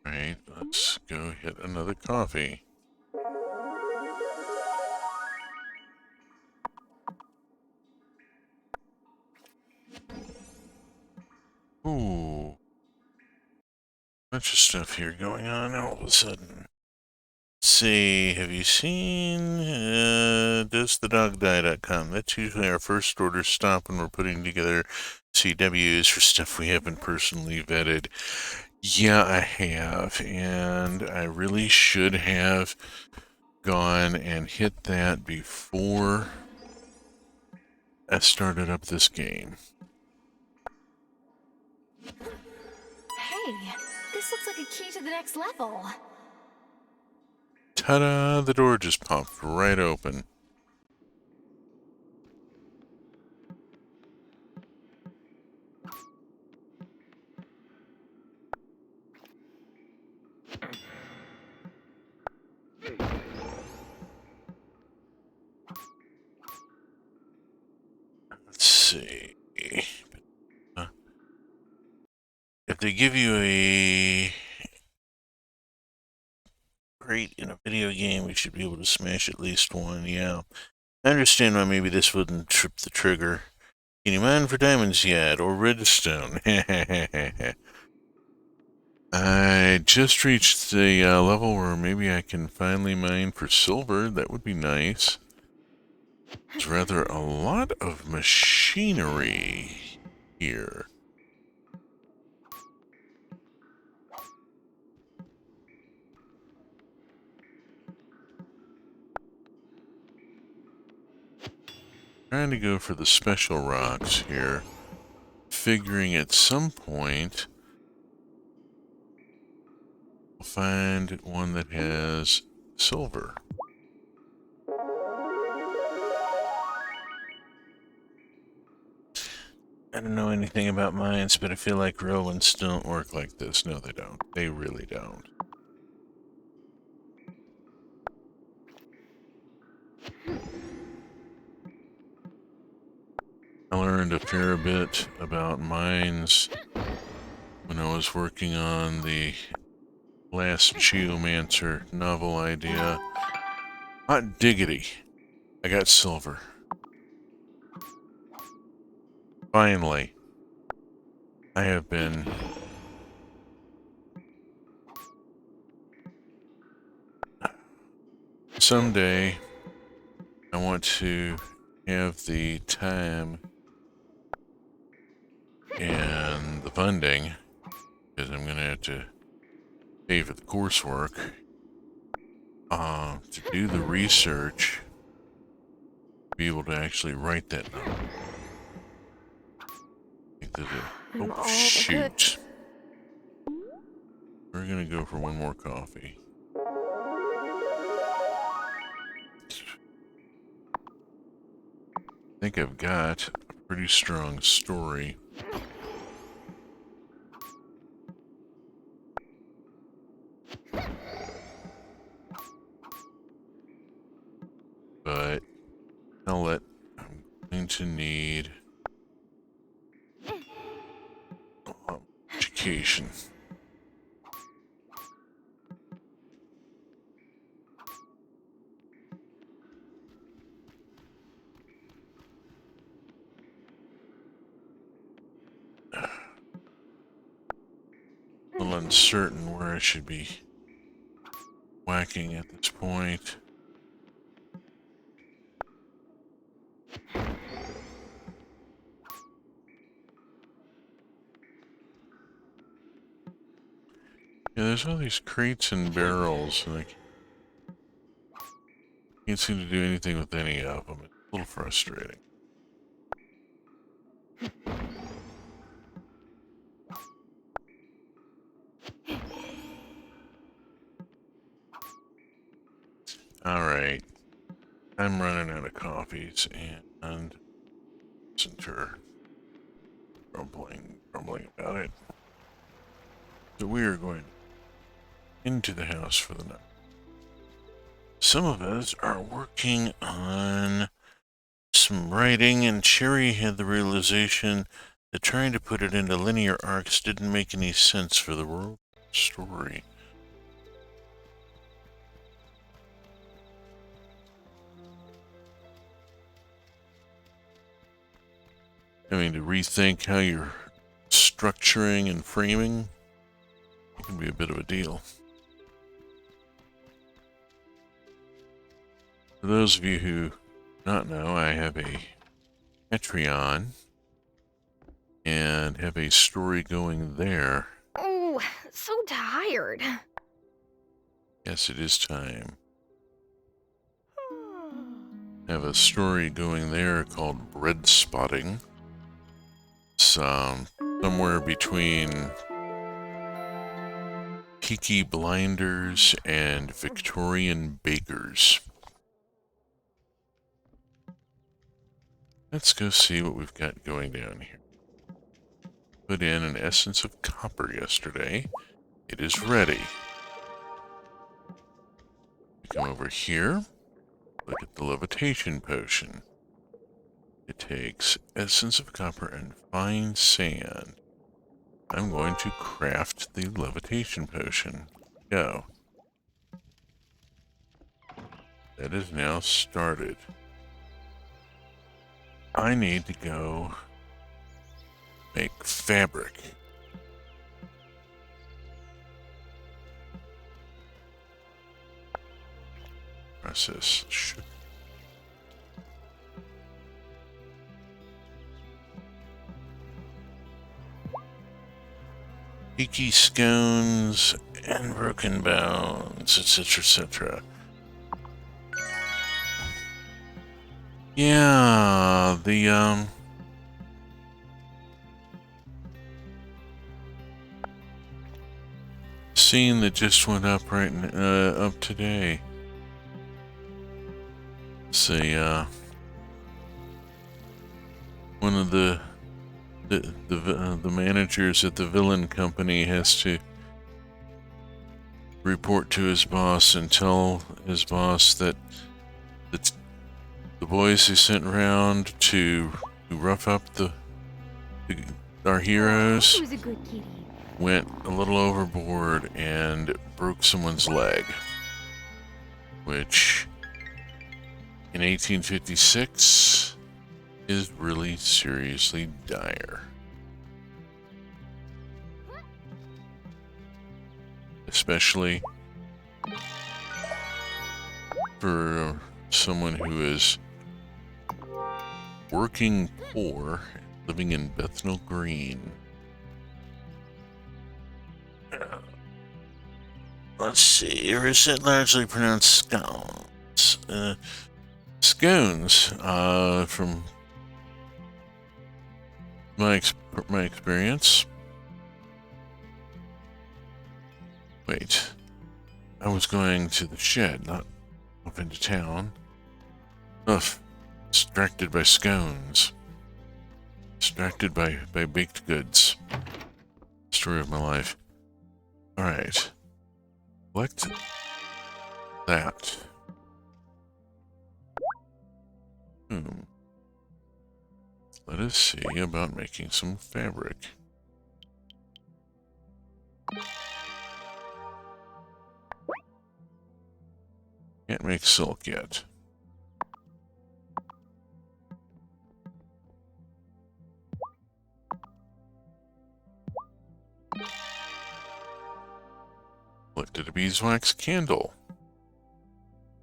Alright, let's go hit another coffee. Ooh. Bunch of stuff here going on all of a sudden. Let's see, have you seen doesthedogdie.com? That's usually our first order stop when we're putting together CWs for stuff we haven't personally vetted. Yeah, I have, and I really should have gone and hit that before I started up this game. Hey, this looks like a key to the next level. Ta-da! The door just popped right open. Let's see. If they give you a crate in a video game, we should be able to smash at least one, yeah. I understand why maybe this wouldn't trip the trigger. Can you mine for diamonds yet? Or redstone? I just reached the level where maybe I can finally mine for silver. That would be nice. There's rather a lot of machinery here. Trying to go for the special rocks here. Figuring at some point I'll find one that has silver. I don't know anything about mines, but I feel like real ones don't work like this. No, they don't. They really don't. I learned a fair bit about mines when I was working on the last Geomancer novel idea. Hot diggity. I got silver. Finally. I have been someday I want to have the time and the funding, because I'm going to have to pay for the coursework, to do the research, be able to actually write that novel. I think that oh, shoot. we're gonna go for one more coffee. I think I've got a pretty strong story. But I'm going to need education. A little uncertain where I should be whacking at this point. Yeah, there's all these crates and barrels, and I can't seem to do anything with any of them. It's a little frustrating. Alright. I'm running out of coffees, and listen to her grumbling about it. So we are going into the house for the night. Some of us are working on some writing, and Cherry had the realization that trying to put it into linear arcs didn't make any sense for the world story. I mean, to rethink how you're structuring and framing, it can be a bit of a deal. For those of you who do not know, I have a Patreon and have a story going there. Oh, so tired. Yes, it is time. I have a story going there called Bread Spotting. It's somewhere between Peaky Blinders and Victorian Bakers. Let's go see what we've got going down here. Put in an essence of copper yesterday. It is ready. We come over here. Look at the levitation potion. It takes essence of copper and fine sand. I'm going to craft the levitation potion. Go. That is now started. I need to go make fabric. Process. Peaky scones and broken bones, etc., etc. Yeah, the scene that just went up up today. Say, one of the managers at the villain company has to report to his boss and tell his boss that the boys he sent around to rough up our heroes Who's a good kitty? went a little overboard and broke someone's leg, which in 1856 is really seriously dire. Especially for someone who is working poor, living in Bethnal Green. Let's see, or is it largely pronounced scones? Scones, from my experience, Wait. I was going to the shed, not up into town. Ugh. Distracted by scones. Distracted by baked goods. Story of my life. Alright. Collect that. Let us see about making some fabric. Can't make silk yet. Collected a beeswax candle.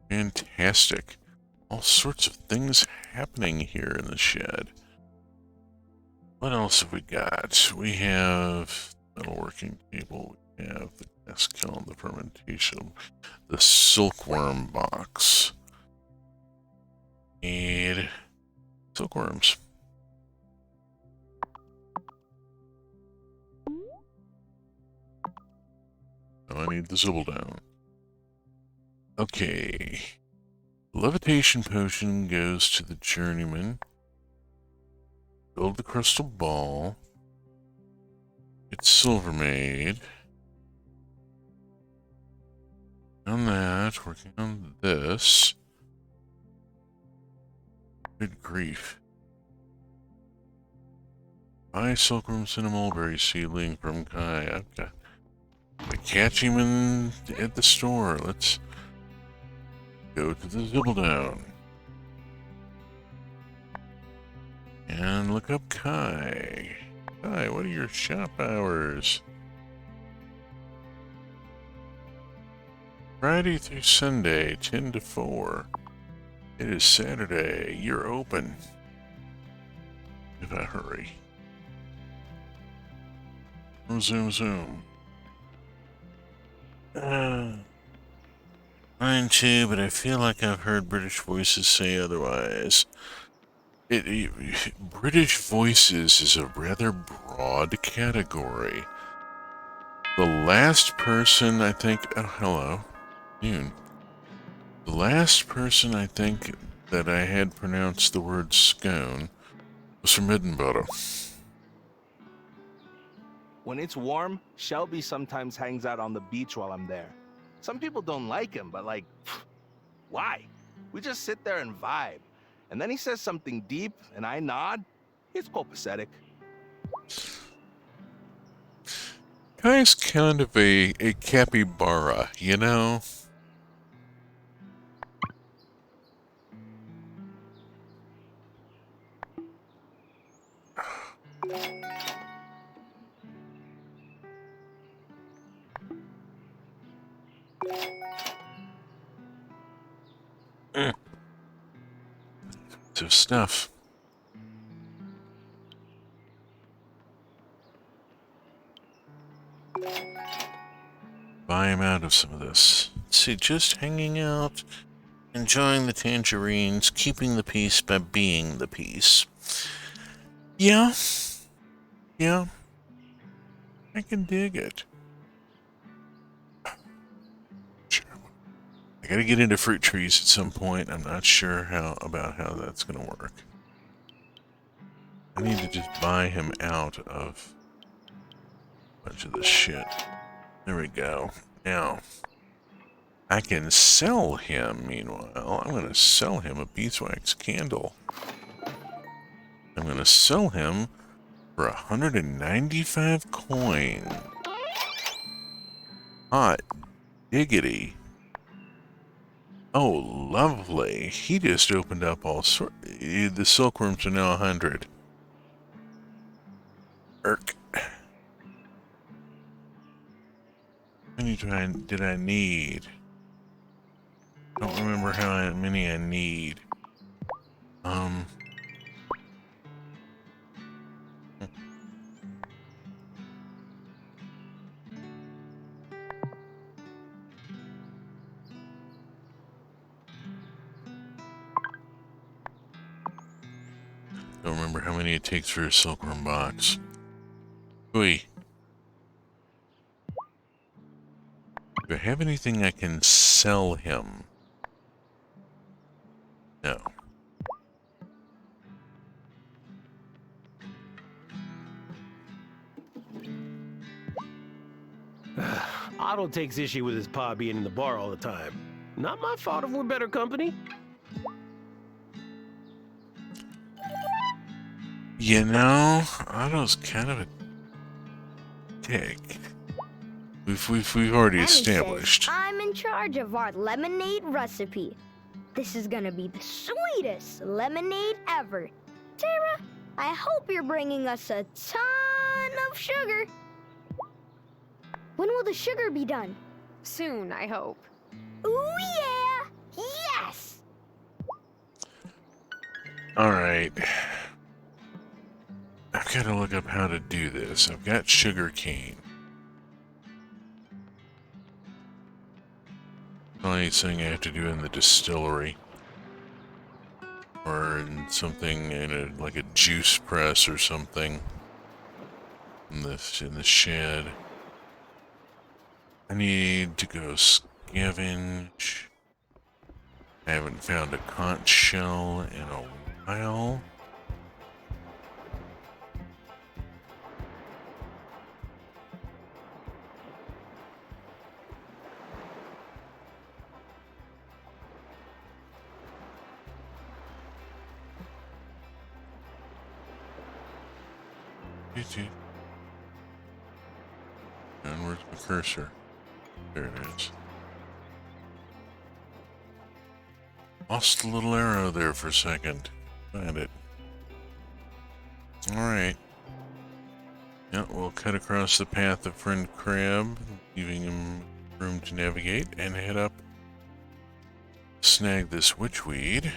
Fantastic. All sorts of things happening here in the shed. What else have we got? We have metalworking table. We have the gas kiln, the fermentation, the silkworm box. Need silkworms. Oh, I need the zibble down. Okay. Levitation potion goes to the journeyman. Build the crystal ball. Get silver made. On that, working on this. Good grief. Buy silkworm cinnamon mulberry seedling from Kai. Okay. I catch him at the store. Let's go to the zibble down. And look up Kai. Kai, what are your shop hours? Friday through Sunday, 10 to 4. It is Saturday. You're open. If I hurry. Zoom, zoom. Mine too, but I feel like I've heard British voices say otherwise. British voices is a rather broad category. The last person I think... Oh, hello. Noon. The last person I think that I had pronounced the word scone was from Edinburgh. When it's warm, Shelby sometimes hangs out on the beach while I'm there. Some people don't like him, but like, why? We just sit there and vibe. And then he says something deep, and I nod. It's copacetic. Kai's kind of a capybara, you know? Of stuff. Buy him out of some of this. Let's see, just hanging out, enjoying the tangerines, keeping the peace by being the peace. Yeah. Yeah. I can dig it. I gotta get into fruit trees at some point. I'm not sure about how that's gonna work. I need to just buy him out of a bunch of this shit. There we go. Now, I can sell him, meanwhile. I'm gonna sell him a beeswax candle. I'm gonna sell him for 195 coin. Hot diggity. Oh, lovely. He just opened up all sorts. The silkworms are now 100. Irk. How many did I need? I don't remember how many I need. Don't remember how many it takes for a silkworm box. Oi. Do I have anything I can sell him? No. Otto takes issue with his pa being in the bar all the time. Not my fault if we're better company. You know, Otto's kind of a dick. We've already Emmy established. says I'm in charge of our lemonade recipe. This is gonna be the sweetest lemonade ever. Sarah, I hope you're bringing us a ton of sugar. When will the sugar be done? Soon, I hope. Ooh yeah! Yes! Alright. I've got to look up how to do this. I've got sugar cane. Only thing I have to do in the distillery. Or in something in a, like a juice press or something. In the shed. I need to go scavenge. I haven't found a conch shell in a while. And where's my cursor? There it is. Lost a little arrow there for a second. Find it. Alright. Yeah, we'll cut across the path of Friend Crab, leaving him room to navigate, and head up. Snag this witchweed.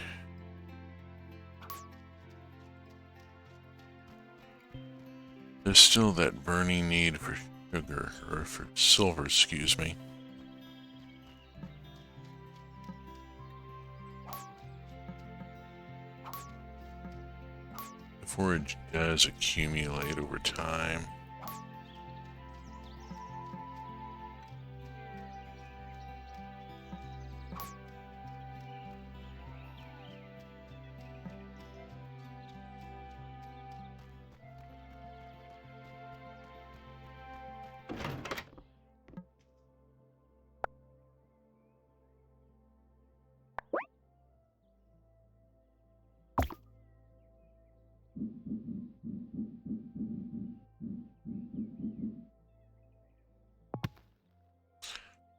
There's still that burning need for sugar, or for silver, excuse me. The forage does accumulate over time.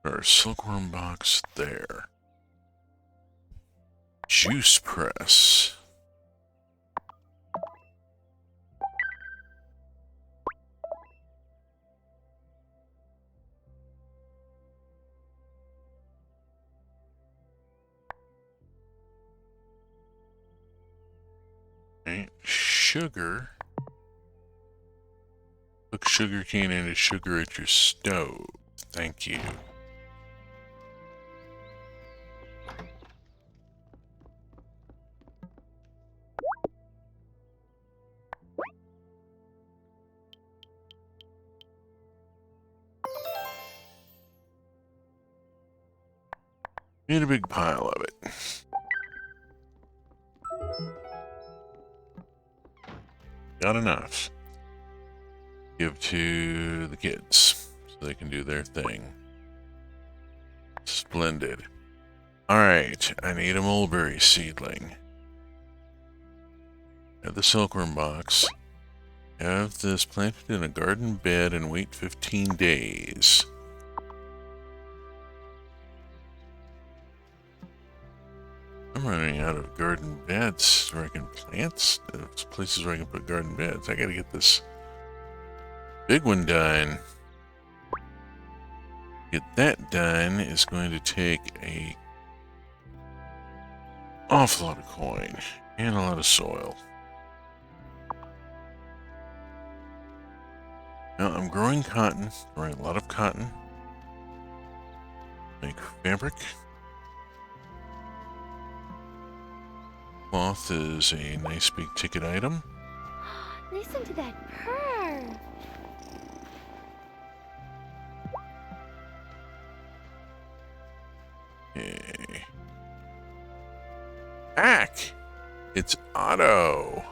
Our silkworm box there. Juice press. Okay. Sugar. Cook sugar cane into sugar at your stove. Thank you. Need a big pile of it. Got enough. Give to the kids so they can do their thing. Splendid. Alright, I need a mulberry seedling. Have the silkworm box. Have this planted in a garden bed and wait 15 days. I'm running out of garden beds where I can plant. There's places where I can put garden beds. I gotta get this big one done. Get that done is going to take a awful lot of coin and a lot of soil. Now I'm growing cotton, growing a lot of cotton. Make fabric. Cloth is a nice big ticket item. Listen to that purr. Okay. Back! It's Otto.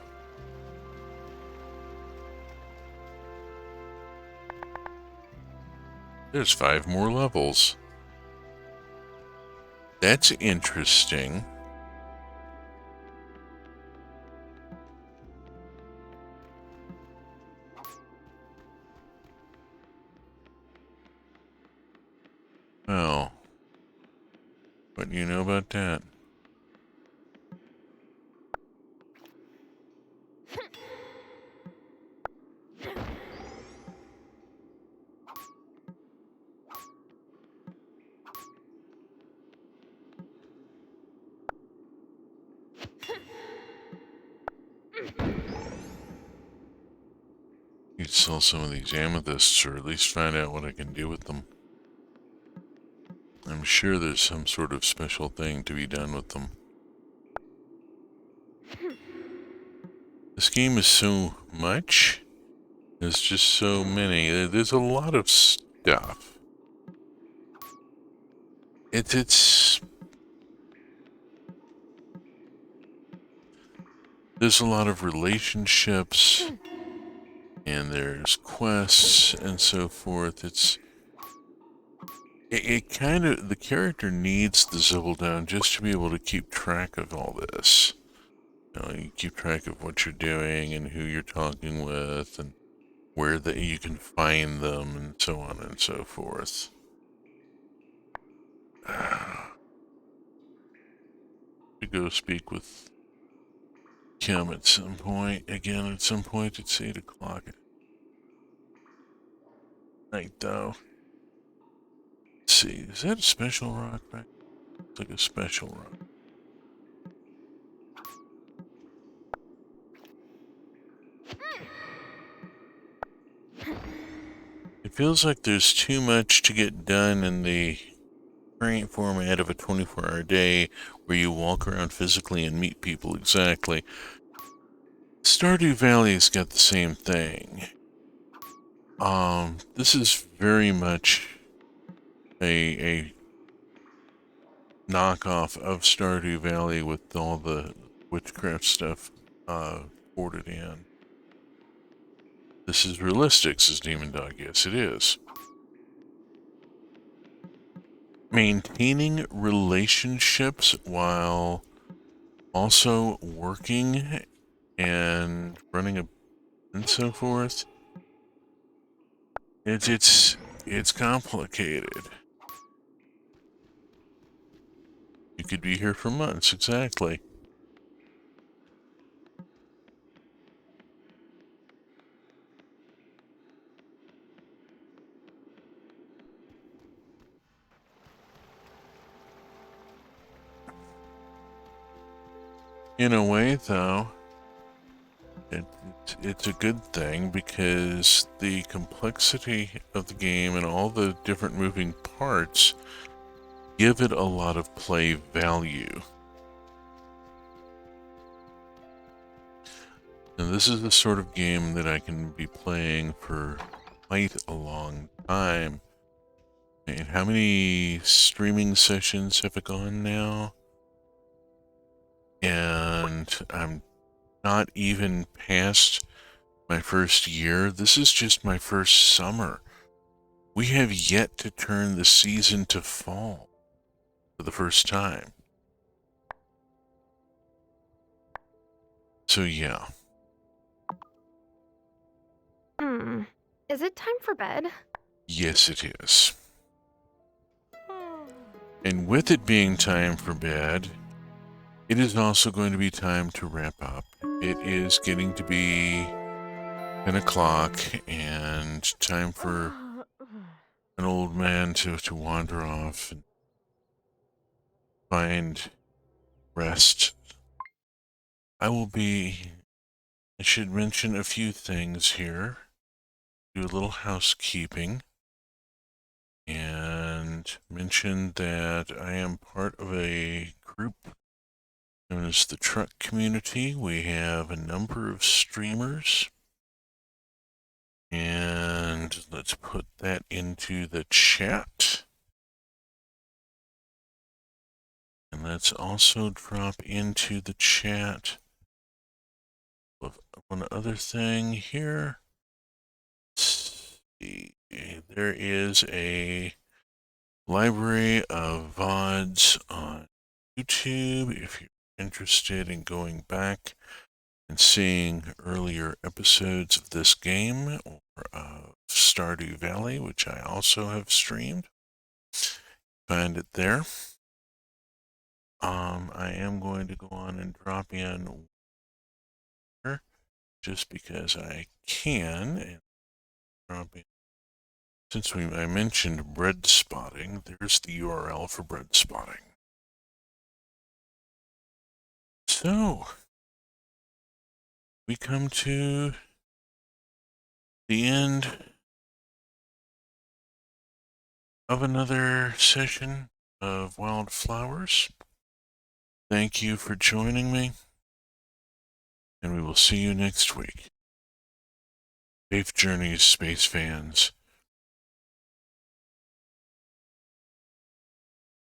There's 5 more levels. That's interesting. Well, what do you know about that? You'd sell some of these amethysts, or at least find out what I can do with them. I'm sure there's some sort of special thing to be done with them. This game is so much. There's just so many. There's a lot of stuff. There's a lot of relationships, and there's quests and so forth. It kind of, the character needs the Zibble down just to be able to keep track of all this. You keep track of what you're doing and who you're talking with and where you can find them and so on and so forth. To go speak with Kim at some point. Again, at some point, it's 8 o'clock at night, though. Let's see, is that a special rock back? It's like a special rock. It feels like there's too much to get done in the current format of a 24-hour day where you walk around physically and meet people exactly. Stardew Valley's got the same thing. This is very much a knockoff of Stardew Valley with all the witchcraft stuff ported in. This is realistic, says Demon Dog. Yes, it is. Maintaining relationships while also working and running a and so forth. It's complicated. You could be here for months, exactly. In a way, though, it's a good thing because the complexity of the game and all the different moving parts give it a lot of play value. And this is the sort of game that I can be playing for quite a long time. And how many streaming sessions have I gone now? And I'm not even past my first year. This is just my first summer. We have yet to turn the season to fall for the first time. So yeah. Is it time for bed? Yes, it is. And with it being time for bed, it is also going to be time to wrap up. It is getting to be 10 o'clock and time for an old man to wander off and find rest. I should mention a few things here. Do a little housekeeping. And mention that I am part of a group known as the Truck Community. We have a number of streamers. And let's put that into the chat. And let's also drop into the chat one other thing here. Let's see. There is a library of VODs on YouTube if you're interested in going back and seeing earlier episodes of this game or of Stardew Valley, which I also have streamed. Find it there. I am going to go on and drop in just because I can and drop in. Since I mentioned bread spotting, there's the URL for bread spotting. So, we come to the end of another session of Wylde Flowers. Thank you for joining me, and we will see you next week. Safe journeys, space fans.